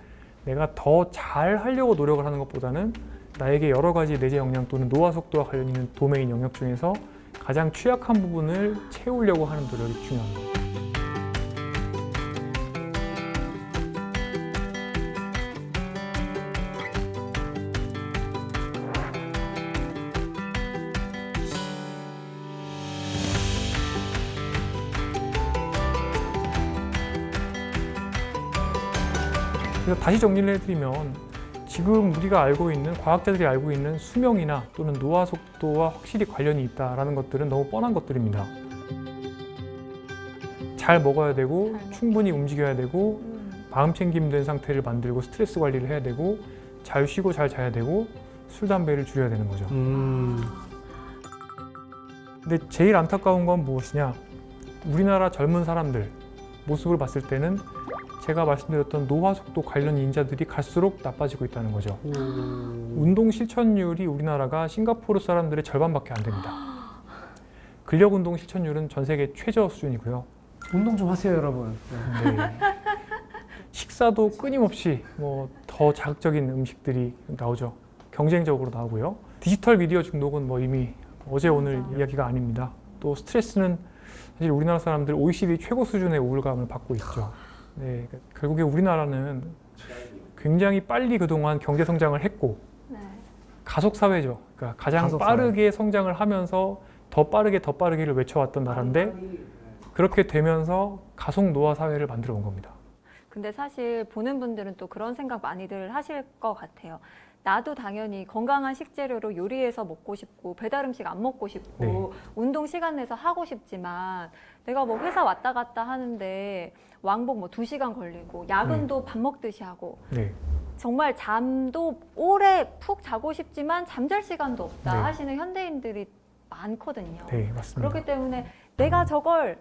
Speaker 5: 내가 더 잘 하려고 노력을 하는 것보다는 나에게 여러 가지 내재 역량 또는 노화 속도와 관련 있는 도메인 영역 중에서 가장 취약한 부분을 채우려고 하는 노력이 중요합니다. 그래서 다시 정리를 해드리면 지금 우리가 알고 있는 과학자들이 알고 있는 수명이나 또는 노화 속도와 확실히 관련이 있다라는 것들은 너무 뻔한 것들입니다. 잘 먹어야 되고 충분히 움직여야 되고 마음 챙김 된 상태를 만들고 스트레스 관리를 해야 되고 잘 쉬고 잘 자야 되고 술, 담배를 줄여야 되는 거죠. 근데 제일 안타까운 건 무엇이냐? 우리나라 젊은 사람들 모습을 봤을 때는 제가 말씀드렸던 노화 속도 관련 인자들이 갈수록 나빠지고 있다는 거죠. 운동 실천율이 우리나라가 싱가포르 사람들의 절반밖에 안 됩니다. 근력 운동 실천율은 전 세계 최저 수준이고요.
Speaker 2: 운동 좀 하세요, 여러분.
Speaker 5: 네. 식사도 끊임없이 뭐 더 자극적인 음식들이 나오죠. 경쟁적으로 나오고요. 디지털 미디어 중독은 뭐 이미 어제 오늘 이야기가 아닙니다. 또 스트레스는 사실 우리나라 사람들 OECD 최고 수준의 우울감을 받고 있죠. 네, 결국에 우리나라는 굉장히 빨리 그동안 경제 성장을 했고
Speaker 1: 네.
Speaker 5: 가속 사회죠. 그러니까 가장
Speaker 2: 가속
Speaker 5: 빠르게 성장을 하면서 더 빠르게를 외쳐왔던 나라인데 그렇게 되면서 가속 노화 사회를 만들어 온 겁니다.
Speaker 1: 근데 사실 보는 분들은 또 그런 생각 많이들 하실 것 같아요. 나도 당연히 건강한 식재료로 요리해서 먹고 싶고 배달 음식 안 먹고 싶고
Speaker 5: 네.
Speaker 1: 운동 시간 내서 하고 싶지만 내가 뭐 회사 왔다 갔다 하는데 왕복 뭐 2시간 걸리고 야근도 밥 먹듯이 하고
Speaker 5: 네.
Speaker 1: 정말 잠도 오래 푹 자고 싶지만 잠잘 시간도 없다
Speaker 5: 네.
Speaker 1: 하시는 현대인들이 많거든요.
Speaker 5: 네, 맞습니다.
Speaker 1: 그렇기 때문에 내가 저걸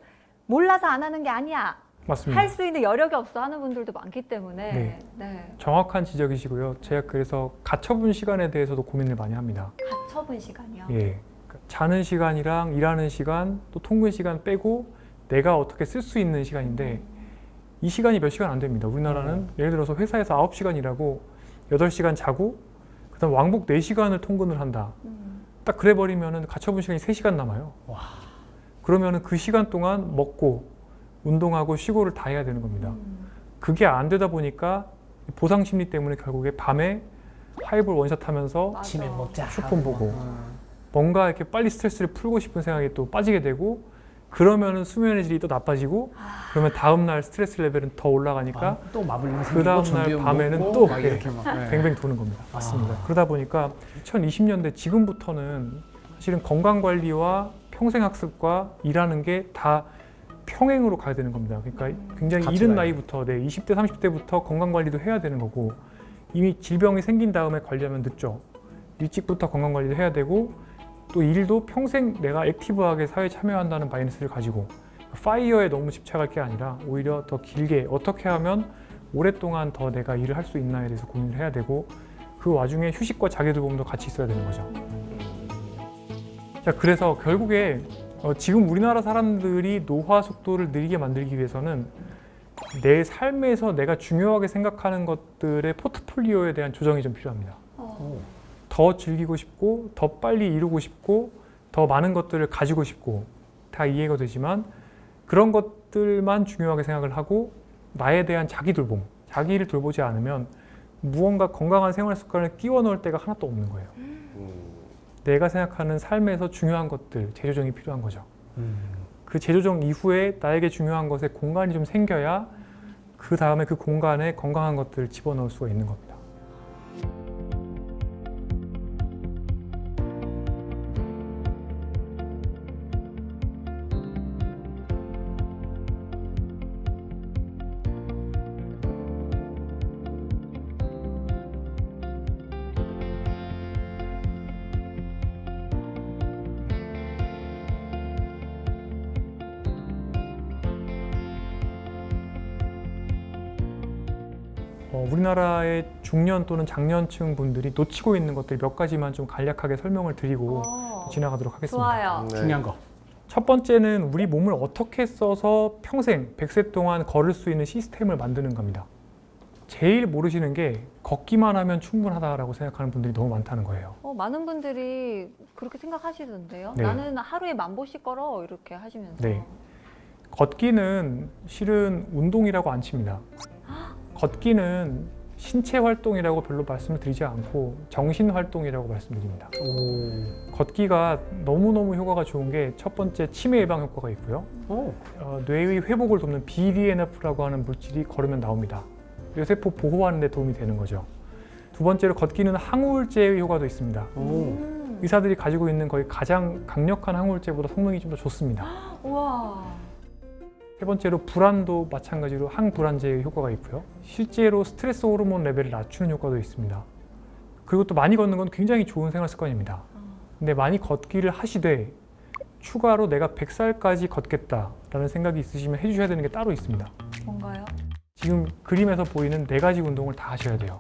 Speaker 1: 몰라서 안 하는 게 아니야.
Speaker 5: 맞습니다.
Speaker 1: 할 수 있는 여력이 없어 하는 분들도 많기 때문에
Speaker 5: 네.
Speaker 1: 네.
Speaker 5: 정확한 지적이시고요. 제가 그래서 가처분 시간에 대해서도 고민을 많이 합니다.
Speaker 1: 가처분 시간이요.
Speaker 5: 예, 그러니까 자는 시간이랑 일하는 시간 또 통근 시간 빼고 내가 어떻게 쓸 수 있는 시간인데 이 시간이 몇 시간 안 됩니다. 우리나라는 예를 들어서 회사에서 9시간 일하고 8시간 자고 그다음 왕복 4시간을 통근을 한다. 딱 그래 버리면은 가처분 시간이 3시간 남아요. 그러면은 그 시간 동안 먹고 운동하고 쉬고를 다 해야 되는 겁니다. 그게 안 되다 보니까 보상 심리 때문에 결국에 밤에 하이볼 원샷 하면서
Speaker 1: 맞아.
Speaker 2: 치맥 먹자.
Speaker 5: 쇼폰 보고 뭔가 이렇게 빨리 스트레스를 풀고 싶은 생각이 또 빠지게 되고 그러면은 수면의 질이 또 나빠지고 그러면 다음 날 스트레스 레벨은 더 올라가니까
Speaker 2: 또 마블링
Speaker 5: 그 다음 날 밤에는 또
Speaker 2: 막 이렇게 막
Speaker 5: 뱅뱅 도는 겁니다. 맞습니다. 그러다 보니까 2020년대 지금부터는 사실은 건강 관리와 평생 학습과 일하는 게 다 평행으로 가야 되는 겁니다. 그러니까 굉장히
Speaker 2: 같이
Speaker 5: 이른
Speaker 2: 가야
Speaker 5: 나이부터 20대, 30대부터 건강 관리도 해야 되는 거고 이미 질병이 생긴 다음에 관리하면 늦죠. 일찍부터 건강 관리를 해야 되고 또 일도 평생 내가 액티브하게 사회에 참여한다는 마인드셋을 가지고 파이어에 너무 집착할 게 아니라 오히려 더 길게 어떻게 하면 오랫동안 더 내가 일을 할 수 있나에 대해서 고민을 해야 되고 그 와중에 휴식과 자기돌봄도 같이 있어야 되는 거죠. 자, 그래서 결국에 지금 우리나라 사람들이 노화 속도를 느리게 만들기 위해서는 내 삶에서 내가 중요하게 생각하는 것들의 포트폴리오에 대한 조정이 좀 필요합니다. 더 즐기고 싶고 더 빨리 이루고 싶고 더 많은 것들을 가지고 싶고 다 이해가 되지만 그런 것들만 중요하게 생각을 하고 나에 대한 자기 돌봄, 자기를 돌보지 않으면 무언가 건강한 생활 습관을 끼워 넣을 때가 하나도 없는 거예요. 내가 생각하는 삶에서 중요한 것들, 재조정이 필요한 거죠. 그 재조정 이후에 나에게 중요한 것에 공간이 좀 생겨야 그 다음에 그 공간에 건강한 것들을 집어넣을 수가 있는 겁니다. 우리나라의 중년 또는 장년층 분들이 놓치고 있는 것들 몇 가지만 좀 간략하게 설명을 드리고 지나가도록 하겠습니다.
Speaker 1: 좋아요.
Speaker 3: 네.
Speaker 2: 중요한 거.
Speaker 5: 첫 번째는 우리 몸을 어떻게 써서 평생 100세 동안 걸을 수 있는 시스템을 만드는 겁니다. 제일 모르시는 게 걷기만 하면 충분하다라고 생각하는 분들이 너무 많다는 거예요.
Speaker 1: 많은 분들이 그렇게 생각하시던데요.
Speaker 5: 네.
Speaker 1: 나는 하루에 10,000보씩 걸어 이렇게 하시면서.
Speaker 5: 네. 걷기는 실은 운동이라고 안 칩니다. 걷기는 신체 활동이라고 별로 말씀을 드리지 않고 정신 활동이라고 말씀드립니다.
Speaker 2: 오.
Speaker 5: 걷기가 너무너무 효과가 좋은 게 첫 번째 치매 예방 효과가 있고요.
Speaker 2: 오.
Speaker 5: 뇌의 회복을 돕는 BDNF라고 하는 물질이 걸으면 나옵니다. 뇌세포 보호하는 데 도움이 되는 거죠. 두 번째로 걷기는 항우울제의 효과도 있습니다.
Speaker 2: 오.
Speaker 5: 의사들이 가지고 있는 거의 가장 강력한 항우울제보다 성능이 좀 더 좋습니다.
Speaker 1: 우와.
Speaker 5: 세 번째로 불안도 마찬가지로 항불안제의 효과가 있고요. 실제로 스트레스 호르몬 레벨을 낮추는 효과도 있습니다. 그리고 또 많이 걷는 건 굉장히 좋은 생활 습관입니다. 근데 많이 걷기를 하시되 추가로 내가 100살까지 걷겠다라는 생각이 있으시면 해주셔야 되는 게 따로 있습니다.
Speaker 1: 뭔가요?
Speaker 5: 지금 그림에서 보이는 4가지 운동을 다 하셔야 돼요.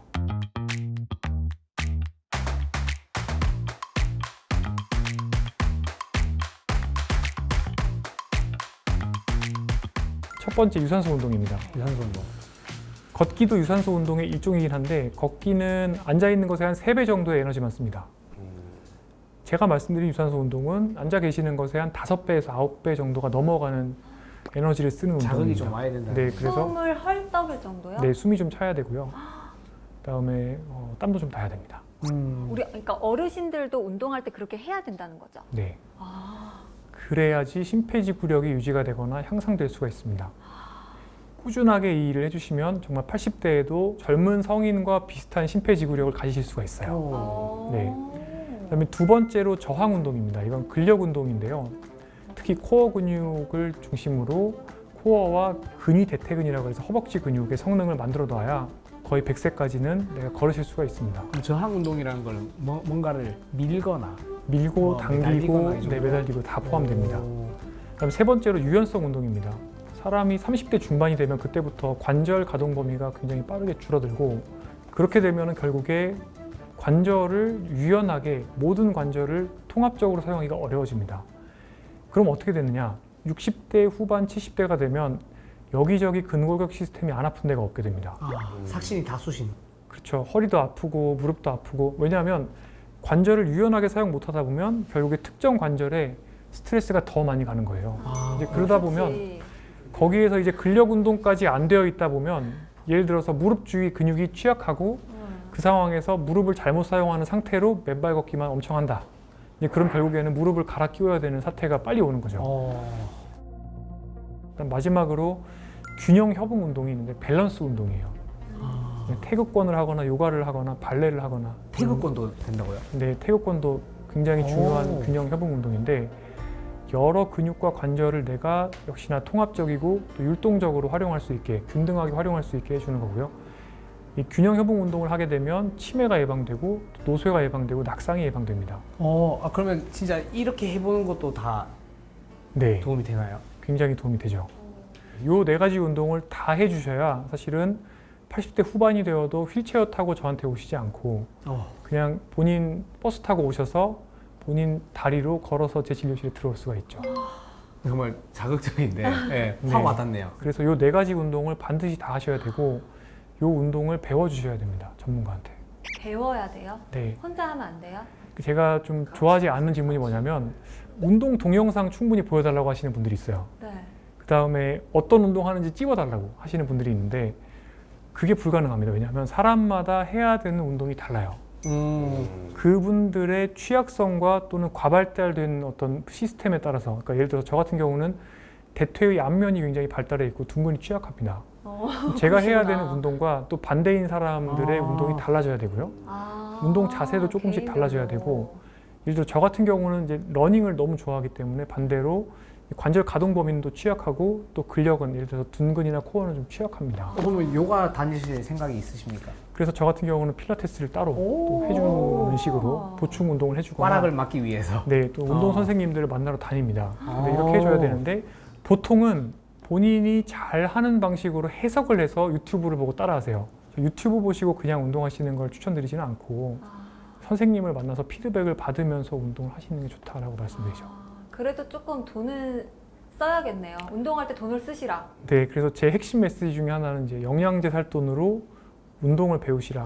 Speaker 5: 첫 번째 유산소 운동입니다.
Speaker 2: 유산소 운동.
Speaker 5: 걷기도 유산소 운동의 일종이긴 한데 걷기는 앉아있는 것에 한 3배 정도의 에너지만 씁니다. 제가 말씀드린 유산소 운동은 앉아 계시는 것에 한 5배에서 9배 정도가 넘어가는 에너지를 쓰는
Speaker 2: 자극이
Speaker 5: 운동입니다.
Speaker 2: 좀 와야 된다.
Speaker 5: 네, 그래서
Speaker 1: 숨을 헐떡일 정도요?
Speaker 5: 네, 숨이 좀 차야 되고요. 그다음에 땀도 좀 나야 됩니다.
Speaker 1: 우리 그러니까 어르신들도 운동할 때 그렇게 해야 된다는 거죠.
Speaker 5: 네.
Speaker 1: 아,
Speaker 5: 그래야지 심폐지구력이 유지가 되거나 향상될 수가 있습니다. 꾸준하게 이 일을 해주시면 정말 80대에도 젊은 성인과 비슷한 심폐지구력을 가지실 수가 있어요.
Speaker 2: 오.
Speaker 5: 네. 그다음에 두 번째로 저항 운동입니다. 이건 근력 운동인데요. 특히 코어 근육을 중심으로 코어와 근위 대퇴근이라고 해서 허벅지 근육의 성능을 만들어 놔야 거의 100세까지는 내가 걸으실 수가 있습니다.
Speaker 2: 그럼 저항 운동이라는 걸 뭔가를 밀거나
Speaker 5: 밀고 당기고
Speaker 2: 매달리거나 이 정도?
Speaker 5: 매달리고 다 포함됩니다.
Speaker 2: 오.
Speaker 5: 그다음 세 번째로 유연성 운동입니다. 사람이 30대 중반이 되면 그때부터 관절 가동 범위가 굉장히 빠르게 줄어들고 그렇게 되면 결국에 관절을 유연하게 모든 관절을 통합적으로 사용하기가 어려워집니다. 그럼 어떻게 되느냐? 60대 후반 70대가 되면 여기저기 근골격 시스템이 안 아픈 데가 없게 됩니다.
Speaker 2: 삭신이 다 쑤신.
Speaker 5: 그렇죠. 허리도 아프고 무릎도 아프고 왜냐하면 관절을 유연하게 사용 못하다 보면 결국에 특정 관절에 스트레스가 더 많이 가는 거예요. 이제 그러다 보면
Speaker 1: 그렇지.
Speaker 5: 거기에서 이제 근력 운동까지 안 되어 있다 보면 예를 들어서 무릎 주위 근육이 취약하고 그 상황에서 무릎을 잘못 사용하는 상태로 맨발 걷기만 엄청 한다. 이제 그럼 결국에는 무릎을 갈아 끼워야 되는 사태가 빨리 오는 거죠. 그다음 마지막으로 균형 협응 운동이 있는데 밸런스 운동이에요. 태극권을 하거나 요가를 하거나 발레를 하거나
Speaker 2: 태극권도 된다고요?
Speaker 5: 네, 태극권도 굉장히 중요한
Speaker 2: 오.
Speaker 5: 균형 협응 운동인데 여러 근육과 관절을 내가 역시나 통합적이고 또 율동적으로 활용할 수 있게 균등하게 활용할 수 있게 해주는 거고요. 이 균형 협응 운동을 하게 되면 치매가 예방되고 또 노쇠가 예방되고 낙상이 예방됩니다.
Speaker 2: 그러면 진짜 이렇게 해보는 것도 다
Speaker 5: 네,
Speaker 2: 도움이 되나요?
Speaker 5: 굉장히 도움이 되죠. 요 4가지 운동을 다 해주셔야 사실은 80대 후반이 되어도 휠체어 타고 저한테 오시지 않고 그냥 본인 버스 타고 오셔서 본인 다리로 걸어서 제 진료실에 들어올 수가 있죠.
Speaker 2: 정말 자극적인데 네,
Speaker 5: 네.
Speaker 2: 확 와닿네요.
Speaker 5: 그래서 요 4가지 운동을 반드시 다 하셔야 되고 요 운동을 배워주셔야 됩니다. 전문가한테.
Speaker 1: 배워야 돼요?
Speaker 5: 네.
Speaker 1: 혼자 하면 안 돼요?
Speaker 5: 제가 좀 좋아하지 않는 질문이 뭐냐면 운동 동영상 충분히 보여달라고 하시는 분들이 있어요.
Speaker 1: 네.
Speaker 5: 그 다음에 어떤 운동 하는지 찍어달라고 하시는 분들이 있는데 그게 불가능합니다. 왜냐하면 사람마다 해야 되는 운동이 달라요. 그분들의 취약성과 또는 과발달된 어떤 시스템에 따라서 그러니까 예를 들어서 저 같은 경우는 대퇴의 앞면이 굉장히 발달해 있고 둔근이 취약합니다. 제가 해야
Speaker 1: 그러시구나.
Speaker 5: 되는 운동과 또 반대인 사람들의 운동이 달라져야 되고요. 운동 자세도 조금씩 달라져야 되고 예를 들어 저 같은 경우는 이제 러닝을 너무 좋아하기 때문에 반대로 관절 가동 범위도 취약하고 또 근력은 예를 들어서 둔근이나 코어는 좀 취약합니다.
Speaker 2: 그러면 요가 다니실 생각이 있으십니까?
Speaker 5: 그래서 저 같은 경우는 필라테스를 따로 또 해주는 식으로 보충 운동을 해주거나
Speaker 2: 꽈락을 막기 위해서.
Speaker 5: 네, 또 운동 선생님들을 만나러 다닙니다. 근데 이렇게 해줘야 되는데 보통은 본인이 잘 하는 방식으로 해석을 해서 유튜브를 보고 따라하세요. 유튜브 보시고 그냥 운동하시는 걸 추천드리지는 않고 선생님을 만나서 피드백을 받으면서 운동을 하시는 게 좋다라고 말씀드리죠.
Speaker 1: 그래도 조금 돈을 써야겠네요. 운동할 때 돈을 쓰시라.
Speaker 5: 네, 그래서 제 핵심 메시지 중에 하나는 이제 영양제 살 돈으로 운동을 배우시라.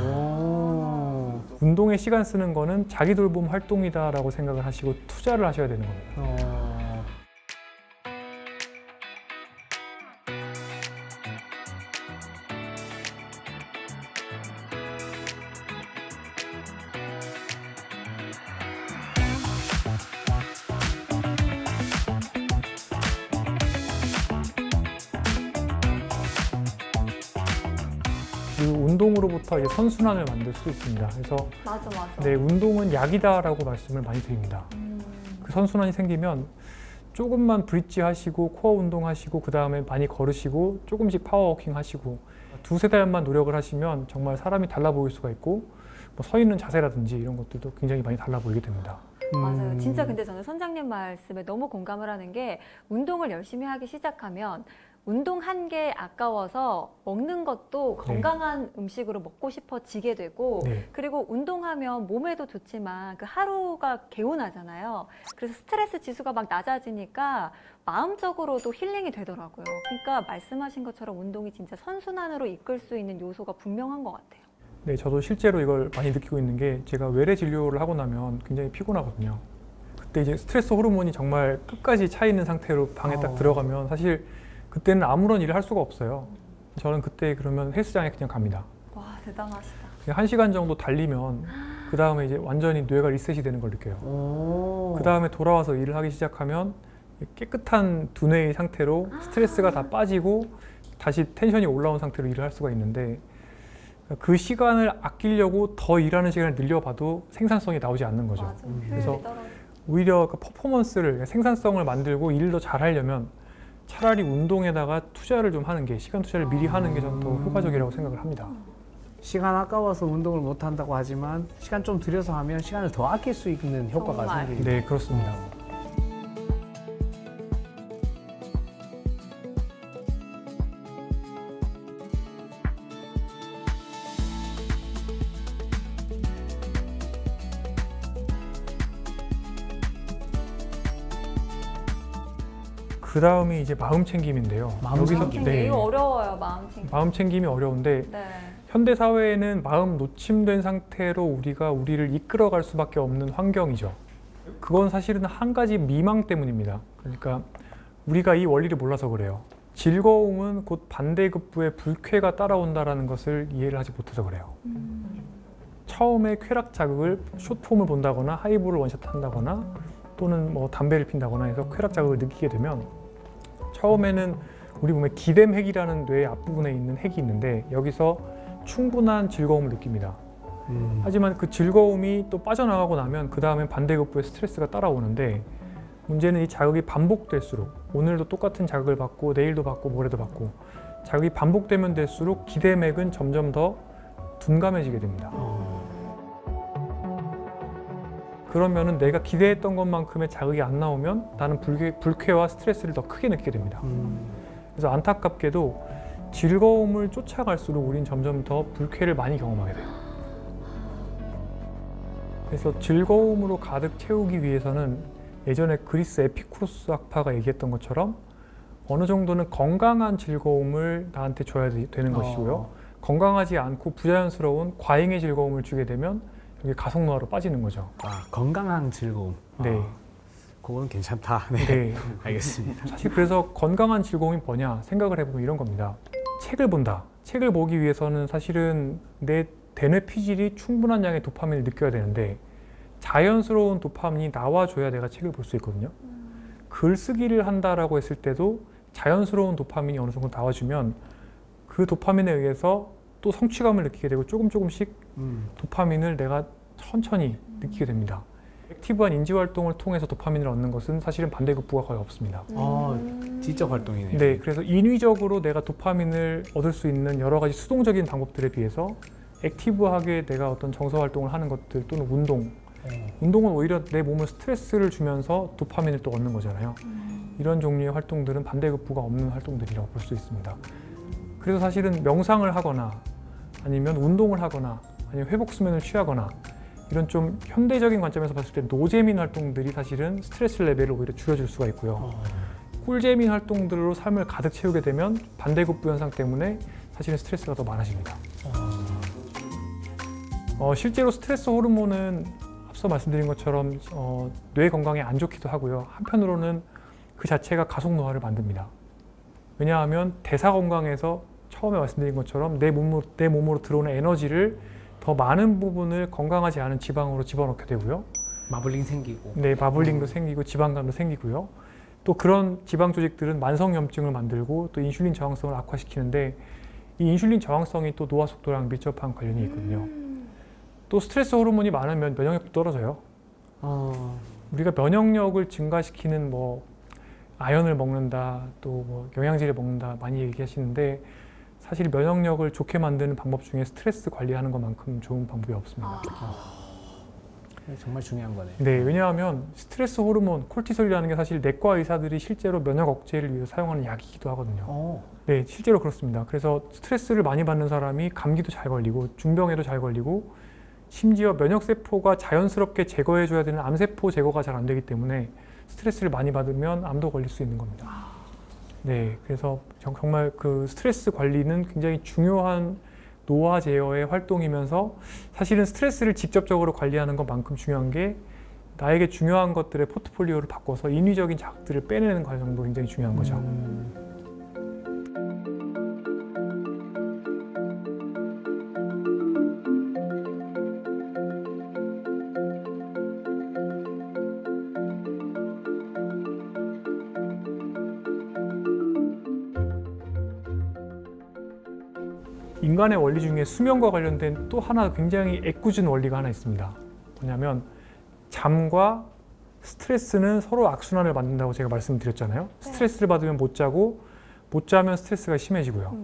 Speaker 2: 오.
Speaker 5: 운동에 시간 쓰는 거는 자기 돌봄 활동이다라고 생각을 하시고 투자를 하셔야 되는 겁니다. 그 운동으로부터 이제 선순환을 만들 수 있습니다. 그래서
Speaker 1: 맞아.
Speaker 5: 네, 운동은 약이다라고 말씀을 많이 드립니다. 그 선순환이 생기면 조금만 브릿지 하시고 코어 운동하시고 그 다음에 많이 걸으시고 조금씩 파워워킹 하시고 두세 달만 노력을 하시면 정말 사람이 달라 보일 수가 있고 뭐 서 있는 자세라든지 이런 것들도 굉장히 많이 달라 보이게 됩니다.
Speaker 1: 맞아요. 진짜 근데 저는 선장님 말씀에 너무 공감을 하는 게 운동을 열심히 하기 시작하면 운동한 게 아까워서 먹는 것도 건강한 음식으로 먹고 싶어지게 되고
Speaker 5: 네.
Speaker 1: 그리고 운동하면 몸에도 좋지만 그 하루가 개운하잖아요. 그래서 스트레스 지수가 막 낮아지니까 마음적으로도 힐링이 되더라고요. 그러니까 말씀하신 것처럼 운동이 진짜 선순환으로 이끌 수 있는 요소가 분명한 것 같아요.
Speaker 5: 네, 저도 실제로 이걸 많이 느끼고 있는 게 제가 외래 진료를 하고 나면 굉장히 피곤하거든요. 그때 이제 스트레스 호르몬이 정말 끝까지 차 있는 상태로 방에 딱 들어가면 사실 그때는 아무런 일을 할 수가 없어요. 저는 그때 그러면 헬스장에 그냥 갑니다.
Speaker 1: 와, 대단하시다.
Speaker 5: 그냥 1시간 정도 달리면 그 다음에 이제 완전히 뇌가 리셋이 되는 걸 느껴요. 그 다음에 돌아와서 일을 하기 시작하면 깨끗한 두뇌의 상태로 스트레스가 다 빠지고 다시 텐션이 올라온 상태로 일을 할 수가 있는데 그 시간을 아끼려고 더 일하는 시간을 늘려봐도 생산성이 나오지 않는 거죠.
Speaker 1: 맞아.
Speaker 5: 그래서
Speaker 1: 효율이 떨어져.
Speaker 5: 오히려 그 퍼포먼스를, 생산성을 만들고 일을 더 잘하려면 차라리 운동에다가 투자를 좀 하는 게, 시간 투자를 미리 하는 게 저는 더 효과적이라고 생각을 합니다.
Speaker 2: 시간 아까워서 운동을 못 한다고 하지만 시간 좀 들여서 하면 시간을 더 아낄 수 있는 효과가
Speaker 1: 정말.
Speaker 2: 생깁니다.
Speaker 5: 네, 그렇습니다. 그 다음이 이제 마음 챙김인데요.
Speaker 2: 마음
Speaker 1: 마음
Speaker 2: 챙김.
Speaker 1: 챙김. 이거 어려워요, 마음 챙김.
Speaker 5: 마음 챙김이 어려운데
Speaker 1: 네.
Speaker 5: 현대 사회에는 마음 노침된 상태로 우리가 우리를 이끌어갈 수밖에 없는 환경이죠. 그건 사실은 한 가지 미망 때문입니다. 그러니까 우리가 이 원리를 몰라서 그래요. 즐거움은 곧 반대급부의 불쾌가 따라온다는 것을 이해를 하지 못해서 그래요. 처음에 쾌락 자극을 숏폼을 본다거나 하이볼을 원샷 한다거나 또는 뭐 담배를 핀다거나 해서 쾌락 자극을 느끼게 되면 처음에는 우리 몸에 기댐 핵이라는 뇌의 앞부분에 있는 핵이 있는데 여기서 충분한 즐거움을 느낍니다. 하지만 그 즐거움이 또 빠져나가고 나면 그 다음엔 반대급부의 스트레스가 따라오는데 문제는 이 자극이 반복될수록 오늘도 똑같은 자극을 받고 내일도 받고 모레도 받고 자극이 반복되면 될수록 기댐 핵은 점점 더 둔감해지게 됩니다. 그러면은 내가 기대했던 것만큼의 자극이 안 나오면 나는 불쾌와 스트레스를 더 크게 느끼게 됩니다. 그래서 안타깝게도 즐거움을 쫓아갈수록 우린 점점 더 불쾌를 많이 경험하게 돼요. 그래서 즐거움으로 가득 채우기 위해서는 예전에 그리스 에피쿠로스 학파가 얘기했던 것처럼 어느 정도는 건강한 즐거움을 나한테 줘야 되는 것이고요. 건강하지 않고 부자연스러운 과잉의 즐거움을 주게 되면 여기 가속노화로 빠지는 거죠.
Speaker 2: 아, 건강한 즐거움.
Speaker 5: 네.
Speaker 2: 그건 괜찮다. 네.
Speaker 5: 네.
Speaker 2: 알겠습니다.
Speaker 5: 사실 그래서 건강한 즐거움이 뭐냐 생각을 해보면 이런 겁니다. 책을 본다. 책을 보기 위해서는 사실은 내 대뇌 피질이 충분한 양의 도파민을 느껴야 되는데 자연스러운 도파민이 나와줘야 내가 책을 볼 수 있거든요. 글쓰기를 한다라고 했을 때도 자연스러운 도파민이 어느 정도 나와주면 그 도파민에 의해서 또 성취감을 느끼게 되고 조금씩 도파민을 내가 천천히 느끼게 됩니다. 액티브한 인지활동을 통해서 도파민을 얻는 것은 사실은 반대급부가 거의 없습니다.
Speaker 2: 지적 활동이네요.
Speaker 5: 네, 그래서 인위적으로 내가 도파민을 얻을 수 있는 여러 가지 수동적인 방법들에 비해서 액티브하게 내가 어떤 정서 활동을 하는 것들 또는 운동은 오히려 내 몸을 스트레스를 주면서 도파민을 또 얻는 거잖아요. 이런 종류의 활동들은 반대급부가 없는 활동들이라고 볼 수 있습니다. 그래서 사실은 명상을 하거나 아니면 운동을 하거나 아니면 회복 수면을 취하거나 이런 좀 현대적인 관점에서 봤을 때 노재민 활동들이 사실은 스트레스 레벨을 오히려 줄여줄 수가 있고요. 꿀재민 활동들로 삶을 가득 채우게 되면 반대급부 현상 때문에 사실은 스트레스가 더 많아집니다. 실제로 스트레스 호르몬은 앞서 말씀드린 것처럼 뇌 건강에 안 좋기도 하고요. 한편으로는 그 자체가 가속 노화를 만듭니다. 왜냐하면 대사 건강에서 처음에 말씀드린 것처럼 내 몸으로 들어오는 에너지를 더 많은 부분을 건강하지 않은 지방으로 집어넣게 되고요.
Speaker 2: 마블링 생기고.
Speaker 5: 네, 마블링도 생기고 지방간도 생기고요. 또 그런 지방 조직들은 만성염증을 만들고 또 인슐린 저항성을 악화시키는데 이 인슐린 저항성이 또 노화 속도랑 밀접한 관련이 있거든요. 또 스트레스 호르몬이 많으면 면역력도 떨어져요. 우리가 면역력을 증가시키는 뭐 아연을 먹는다, 또 뭐 영양제를 먹는다 많이 얘기하시는데 사실 면역력을 좋게 만드는 방법 중에 스트레스 관리하는 것만큼 좋은 방법이 없습니다.
Speaker 2: 정말 중요한 거네.
Speaker 5: 네, 왜냐하면 스트레스 호르몬, 콜티솔이라는 게 사실 내과 의사들이 실제로 면역 억제를 위해서 사용하는 약이기도 하거든요. 네, 실제로 그렇습니다. 그래서 스트레스를 많이 받는 사람이 감기도 잘 걸리고 중병에도 잘 걸리고 심지어 면역세포가 자연스럽게 제거해줘야 되는 암세포 제거가 잘 안 되기 때문에 스트레스를 많이 받으면 암도 걸릴 수 있는 겁니다. 네, 그래서 정말 그 스트레스 관리는 굉장히 중요한 노화 제어의 활동이면서 사실은 스트레스를 직접적으로 관리하는 것만큼 중요한 게 나에게 중요한 것들의 포트폴리오를 바꿔서 인위적인 자극들을 빼내는 과정도 굉장히 중요한 거죠. 인간의 원리 중에 수면과 관련된 또 하나 굉장히 애꿎은 원리가 하나 있습니다. 뭐냐면 잠과 스트레스는 서로 악순환을 만든다고 제가 말씀드렸잖아요. 스트레스를 받으면 못 자고 못 자면 스트레스가 심해지고요.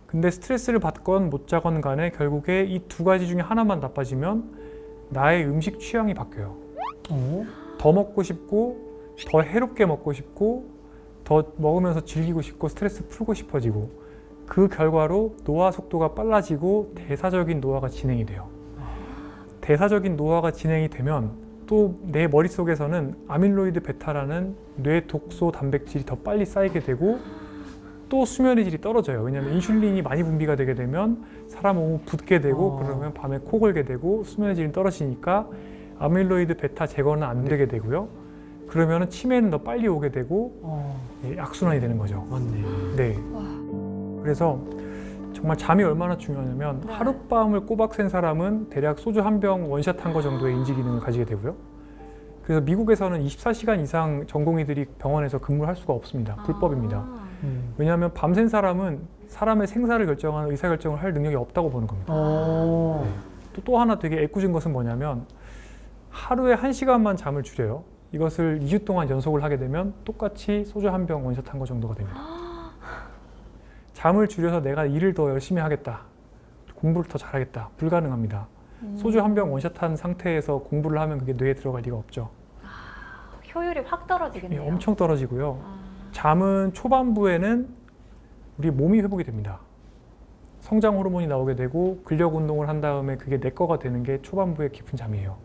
Speaker 5: 근데 스트레스를 받건 못 자건 간에 결국에 이 두 가지 중에 하나만 나빠지면 나의 음식 취향이 바뀌어요. 더 먹고 싶고 더 해롭게 먹고 싶고 더 먹으면서 즐기고 싶고 스트레스 풀고 싶어지고 그 결과로 노화 속도가 빨라지고 대사적인 노화가 진행이 돼요. 대사적인 노화가 진행이 되면 또 내 머릿속에서는 아밀로이드 베타라는 뇌 독소 단백질이 더 빨리 쌓이게 되고 또 수면의 질이 떨어져요. 왜냐하면 인슐린이 많이 분비가 되게 되면 사람 몸은 붓게 되고 그러면 밤에 코 골게 되고 수면의 질이 떨어지니까 아밀로이드 베타 제거는 안 되게 되고요. 그러면 치매는 더 빨리 오게 되고 악순환이 되는 거죠.
Speaker 2: 맞네.
Speaker 5: 네. 그래서 정말 잠이 얼마나 중요하냐면 하룻밤을 꼬박 샌 사람은 대략 소주 한 병 원샷 한 거 정도의 인지 기능을 가지게 되고요. 그래서 미국에서는 24시간 이상 전공의들이 병원에서 근무를 할 수가 없습니다. 불법입니다. 왜냐하면 밤샌 사람은 사람의 생사를 결정하는 의사결정을 할 능력이 없다고 보는 겁니다. 또 하나 되게 애꿎은 것은 뭐냐면 하루에 1시간만 잠을 줄여요. 이것을 2주 동안 연속을 하게 되면 똑같이 소주 한 병 원샷 한 거 정도가 됩니다. 잠을 줄여서 내가 일을 더 열심히 하겠다, 공부를 더 잘하겠다, 불가능합니다. 소주 한 병 원샷한 상태에서 공부를 하면 그게 뇌에 들어갈 리가 없죠.
Speaker 1: 효율이 확 떨어지겠네요.
Speaker 5: 엄청 떨어지고요. 잠은 초반부에는 우리 몸이 회복이 됩니다. 성장 호르몬이 나오게 되고 근력 운동을 한 다음에 그게 내 거가 되는 게 초반부의 깊은 잠이에요.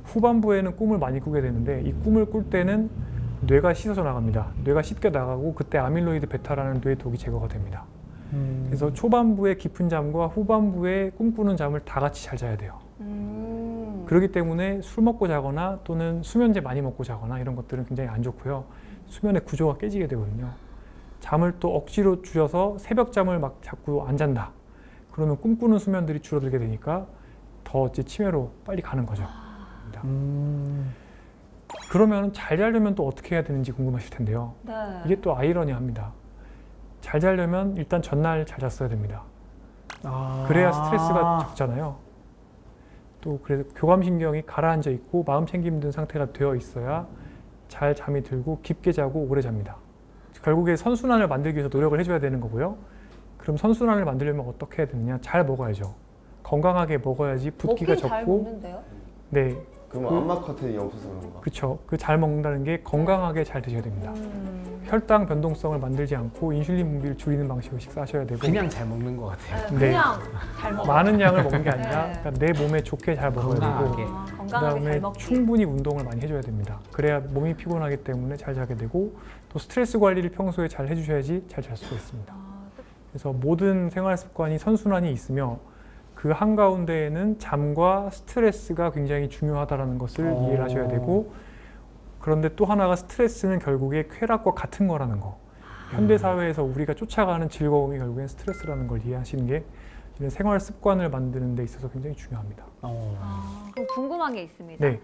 Speaker 5: 후반부에는 꿈을 많이 꾸게 되는데 이 꿈을 꿀 때는 뇌가 씻어져 나갑니다. 뇌가 씻겨 나가고 그때 아밀로이드 베타라는 뇌 독이 제거가 됩니다. 그래서 초반부의 깊은 잠과 후반부의 꿈꾸는 잠을 다 같이 잘 자야 돼요. 그렇기 때문에 술 먹고 자거나 또는 수면제 많이 먹고 자거나 이런 것들은 굉장히 안 좋고요. 수면의 구조가 깨지게 되거든요. 잠을 또 억지로 줄여서 새벽 잠을 막 자꾸 안 잔다. 그러면 꿈꾸는 수면들이 줄어들게 되니까 더 이제 치매로 빨리 가는 거죠. 그러면 잘 자려면 또 어떻게 해야 되는지 궁금하실 텐데요.
Speaker 1: 네.
Speaker 5: 이게 또 아이러니합니다. 잘 자려면 일단 전날 잘 잤어야 됩니다. 그래야 스트레스가 적잖아요. 또 그래서 교감신경이 가라앉아 있고 마음 챙김 든 상태가 되어 있어야 잘 잠이 들고 깊게 자고 오래 잡니다. 결국에 선순환을 만들기 위해서 노력을 해줘야 되는 거고요. 그럼 선순환을 만들려면 어떻게 해야 되느냐? 잘 먹어야죠. 건강하게 먹어야지 붓기가
Speaker 1: 먹긴 잘
Speaker 5: 적고
Speaker 1: 먹는데요?
Speaker 5: 네,
Speaker 3: 그러면 안마 커튼이 없어서 그런가?
Speaker 5: 그렇죠. 그 잘 먹는다는 게 건강하게 잘 드셔야 됩니다. 혈당 변동성을 만들지 않고 인슐린 분비를 줄이는 방식으로 식사하셔야 되고
Speaker 2: 그냥 잘 먹는 것 같아요.
Speaker 5: 네.
Speaker 1: 그냥 잘 먹어.
Speaker 5: 많은 양을 먹는 게 아니라
Speaker 1: 네.
Speaker 5: 그러니까 내 몸에 좋게 잘 먹어야
Speaker 2: 건강하게.
Speaker 5: 되고
Speaker 1: 건강하게
Speaker 5: 그다음에
Speaker 1: 잘 먹기.
Speaker 5: 충분히 운동을 많이 해줘야 됩니다. 그래야 몸이 피곤하기 때문에 잘 자게 되고 또 스트레스 관리를 평소에 잘 해주셔야지 잘 잘 수가 있습니다. 그래서 모든 생활 습관이 선순환이 있으며 그 한가운데에는 잠과 스트레스가 굉장히 중요하다는 것을 이해를 하셔야 되고 그런데 또 하나가 스트레스는 결국에 쾌락과 같은 거라는 거. 현대 사회에서 우리가 쫓아가는 즐거움이 결국엔 스트레스라는 걸 이해하시는 게 이런 생활 습관을 만드는 데 있어서 굉장히 중요합니다.
Speaker 1: 그럼 궁금한 게 있습니다.
Speaker 5: 네.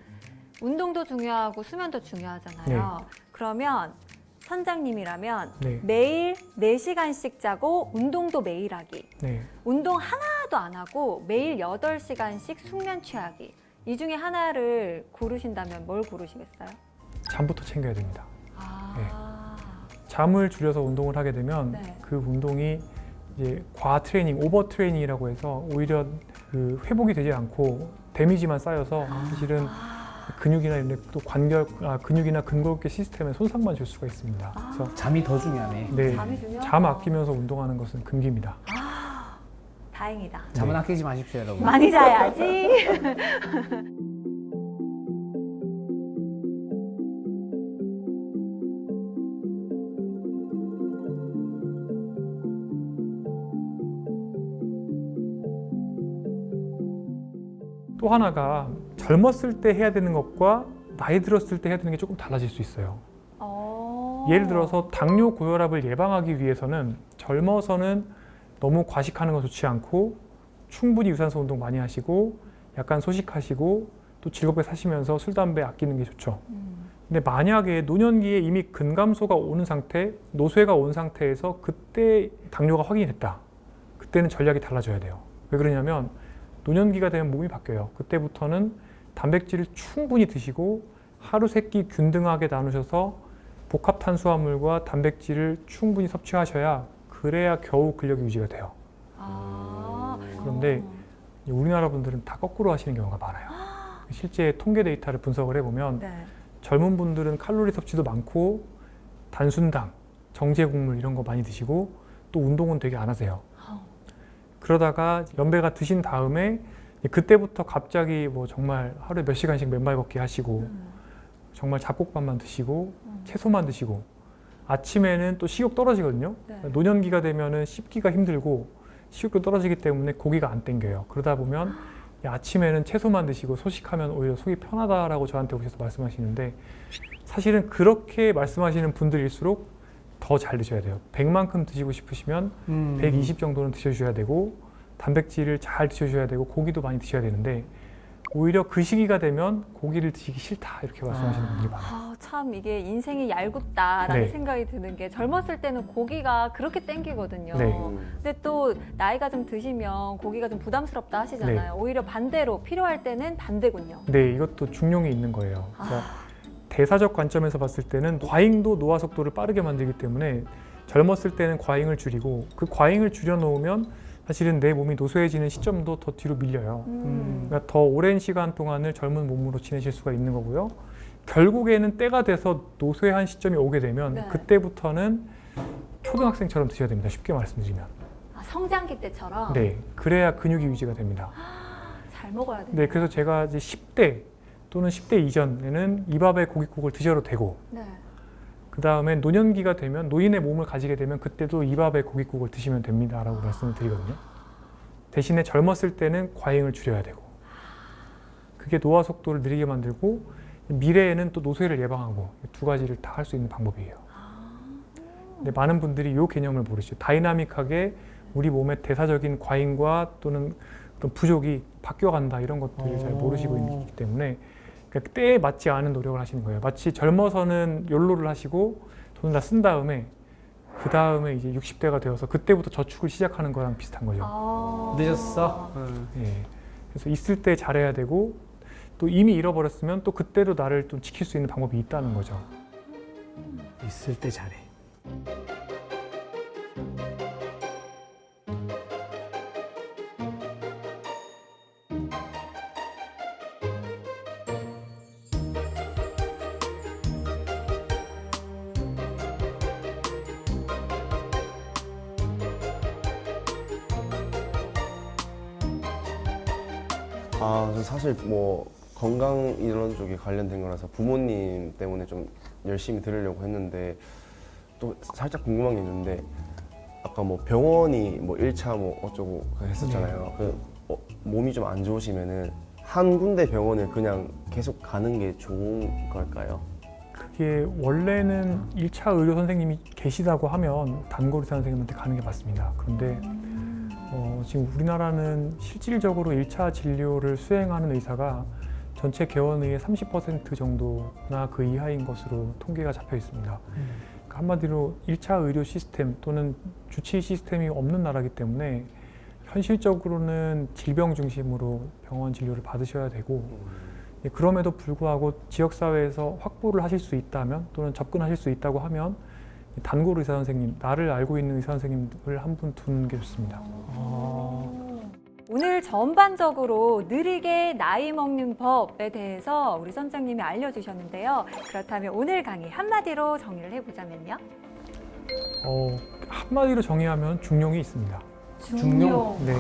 Speaker 1: 운동도 중요하고 수면도 중요하잖아요. 그러면 선장님이라면
Speaker 5: 네.
Speaker 1: 매일 4시간씩 자고 운동도 매일 하기.
Speaker 5: 네.
Speaker 1: 운동 하나도 안 하고 매일 8시간씩 숙면 취하기. 이 중에 하나를 고르신다면 뭘 고르시겠어요?
Speaker 5: 잠부터 챙겨야 됩니다.
Speaker 1: 아,
Speaker 5: 잠을 줄여서 운동을 하게 되면
Speaker 1: 네.
Speaker 5: 그 운동이 이제 과 트레이닝, 오버 트레이닝이라고 해서 오히려 그 회복이 되지 않고 데미지만 쌓여서 사실은 근육이나 이런 또 근육이나 근골격 시스템에 손상만 줄 수가 있습니다. 그래서
Speaker 2: 잠이 더 중요하네.
Speaker 5: 네,
Speaker 1: 잠이 중요하다.
Speaker 5: 잠 아끼면서 운동하는 것은 금기입니다.
Speaker 1: 다행이다.
Speaker 2: 잠은 아끼지 마십시오, 여러분.
Speaker 1: 많이 자야지.
Speaker 5: 또 하나가 젊었을 때 해야 되는 것과 나이 들었을 때 해야 되는 게 조금 달라질 수 있어요. 예를 들어서 당뇨 고혈압을 예방하기 위해서는 젊어서는 너무 과식하는 거 좋지 않고 충분히 유산소 운동 많이 하시고 약간 소식하시고 또 즐겁게 사시면서 술, 담배 아끼는 게 좋죠. 근데 만약에 노년기에 이미 근감소가 오는 상태, 노쇠가 온 상태에서 그때 당뇨가 확인이 됐다. 그때는 전략이 달라져야 돼요. 왜 그러냐면 노년기가 되면 몸이 바뀌어요. 그때부터는 단백질을 충분히 드시고 하루 세 끼 균등하게 나누셔서 복합 탄수화물과 단백질을 충분히 섭취하셔야 그래야 겨우 근력이 유지가 돼요. 그런데 우리나라 분들은 다 거꾸로 하시는 경우가 많아요. 실제 통계 데이터를 분석을 해보면
Speaker 1: 네.
Speaker 5: 젊은 분들은 칼로리 섭취도 많고 단순당, 정제 곡물 이런 거 많이 드시고 또 운동은 되게 안 하세요. 그러다가 연배가 드신 다음에 그때부터 갑자기 뭐 정말 하루에 몇 시간씩 맨발 걷기 하시고 정말 잡곡밥만 드시고 채소만 드시고 아침에는 또 식욕 떨어지거든요.
Speaker 1: 네.
Speaker 5: 노년기가 되면은 씹기가 힘들고 식욕도 떨어지기 때문에 고기가 안 땡겨요. 그러다 보면 아침에는 채소만 드시고 소식하면 오히려 속이 편하다라고 저한테 오셔서 말씀하시는데 사실은 그렇게 말씀하시는 분들일수록 더 잘 드셔야 돼요. 100만큼 드시고 싶으시면 120 정도는 드셔주셔야 되고 단백질을 잘 드셔주셔야 되고 고기도 많이 드셔야 되는데 오히려 그 시기가 되면 고기를 드시기 싫다 이렇게 말씀하시는 분들이 많아요.
Speaker 1: 참 이게 인생이 얄궂다라는
Speaker 5: 네.
Speaker 1: 생각이 드는 게 젊었을 때는 고기가 그렇게 땡기거든요.
Speaker 5: 네.
Speaker 1: 근데 또 나이가 좀 드시면 고기가 좀 부담스럽다 하시잖아요. 오히려 반대로 필요할 때는 반대군요.
Speaker 5: 네, 이것도 중용이 있는 거예요. 그러니까 대사적 관점에서 봤을 때는 과잉도 노화 속도를 빠르게 만들기 때문에 젊었을 때는 과잉을 줄이고 그 과잉을 줄여놓으면 사실은 내 몸이 노쇠해지는 시점도 더 뒤로 밀려요. 그러니까 더 오랜 시간 동안을 젊은 몸으로 지내실 수가 있는 거고요. 결국에는 때가 돼서 노쇠한 시점이 오게 되면
Speaker 1: 네.
Speaker 5: 그때부터는 초등학생처럼 드셔야 됩니다. 쉽게 말씀드리면.
Speaker 1: 성장기 때처럼
Speaker 5: 네, 그래야 근육이 유지가 됩니다.
Speaker 1: 잘 먹어야 돼요.
Speaker 5: 네, 그래서 제가 이제 10대 또는 10대 이전에는 이 밥에 고깃국을 드셔도 되고
Speaker 1: 네.
Speaker 5: 그 다음에 노년기가 되면 노인의 몸을 가지게 되면 그때도 이 밥에 고깃국을 드시면 됩니다라고 말씀을 드리거든요. 대신에 젊었을 때는 과잉을 줄여야 되고 그게 노화 속도를 느리게 만들고 미래에는 또 노쇠를 예방하고 두 가지를 다 할 수 있는 방법이에요. 근데 많은 분들이 이 개념을 모르시죠. 다이나믹하게 우리 몸의 대사적인 과잉과 또는 어떤 부족이 바뀌어간다 이런 것들을 잘 모르시고 있기 때문에 그러니까 때에 맞지 않은 노력을 하시는 거예요. 마치 젊어서는 욜로를 하시고 돈을 다 쓴 다음에 그 다음에 이제 60대가 되어서 그때부터 저축을 시작하는 거랑 비슷한 거죠.
Speaker 2: 늦었어.
Speaker 5: 예. 그래서 있을 때 잘해야 되고 또 이미 잃어버렸으면 또 그때도 나를 좀 지킬 수 있는 방법이 있다는 거죠.
Speaker 2: 있을 때 잘해.
Speaker 3: 저 사실 뭐 건강 이런 쪽에 관련된 거라서 부모님 때문에 좀 열심히 들으려고 했는데 또 살짝 궁금한 게 있는데 아까 뭐 병원이 뭐 1차 뭐 어쩌고 했었잖아요. 몸이 좀 안 좋으시면은 한 군데 병원을 그냥 계속 가는 게 좋은 걸까요?
Speaker 5: 그게 원래는 1차 의료 선생님이 계시다고 하면 단골 의사 선생님한테 가는 게 맞습니다. 그런데 지금 우리나라는 실질적으로 1차 진료를 수행하는 의사가 전체 개원의의 30% 정도나 그 이하인 것으로 통계가 잡혀 있습니다. 그러니까 한마디로 1차 의료 시스템 또는 주치 시스템이 없는 나라이기 때문에 현실적으로는 질병 중심으로 병원 진료를 받으셔야 되고 그럼에도 불구하고 지역사회에서 확보를 하실 수 있다면 또는 접근하실 수 있다고 하면 단골 의사 선생님, 나를 알고 있는 의사 선생님을 한 분 두는 게 좋습니다.
Speaker 1: 오늘 전반적으로 느리게 나이 먹는 법에 대해서 우리 선장님이 알려주셨는데요. 그렇다면 오늘 강의 한마디로 정의를 해보자면요.
Speaker 5: 한마디로 정의하면 중용이 있습니다.
Speaker 1: 중용.
Speaker 5: 네.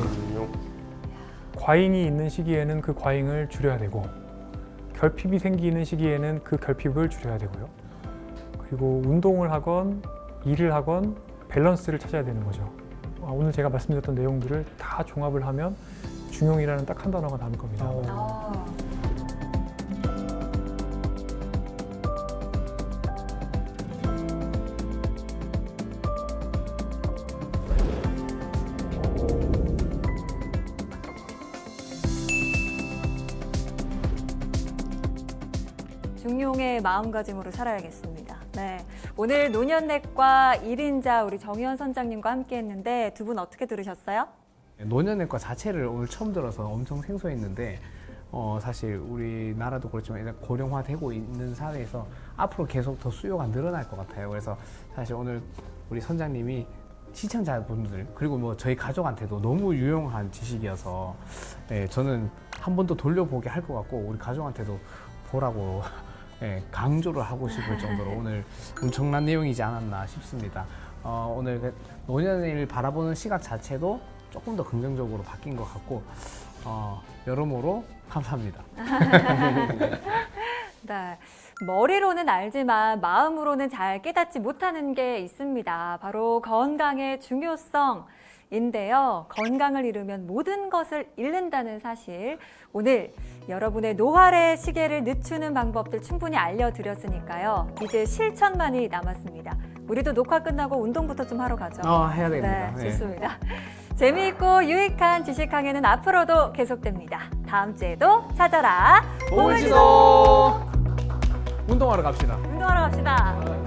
Speaker 5: 과잉이 있는 시기에는 그 과잉을 줄여야 되고 결핍이 생기는 시기에는 그 결핍을 줄여야 되고요. 그리고 운동을 하건 일을 하건 밸런스를 찾아야 되는 거죠. 오늘 제가 말씀드렸던 내용들을 다 종합을 하면 중용이라는 딱 한 단어가 남을 겁니다.
Speaker 1: 중용의 마음가짐으로 살아야겠습니다. 네, 오늘 노년내과 1인자 우리 정의원 선장님과 함께 했는데 두 분 어떻게 들으셨어요?
Speaker 2: 노년내과 자체를 오늘 처음 들어서 엄청 생소했는데 사실 우리나라도 그렇지만 고령화되고 있는 사회에서 앞으로 계속 더 수요가 늘어날 것 같아요. 그래서 사실 오늘 우리 선장님이 시청자분들 그리고 뭐 저희 가족한테도 너무 유용한 지식이어서 저는 한 번 더 돌려보게 할 것 같고 우리 가족한테도 보라고 강조를 하고 싶을 정도로 오늘 엄청난 내용이지 않았나 싶습니다. 오늘 노년을 바라보는 시각 자체도 조금 더 긍정적으로 바뀐 것 같고 여러모로 감사합니다.
Speaker 1: 네, 머리로는 알지만 마음으로는 잘 깨닫지 못하는 게 있습니다. 바로 건강의 중요성인데요. 건강을 잃으면 모든 것을 잃는다는 사실. 오늘 여러분의 노활의 시계를 늦추는 방법들 충분히 알려드렸으니까요. 이제 실천만이 남았습니다. 우리도 녹화 끝나고 운동부터 좀 하러 가죠.
Speaker 2: 해야 됩니다.
Speaker 1: 네, 좋습니다. 재미있고 유익한 지식 강의는 앞으로도 계속됩니다. 다음 주에도 찾아라.
Speaker 2: 보물지도 운동하러 갑시다.
Speaker 1: 운동하러 갑시다.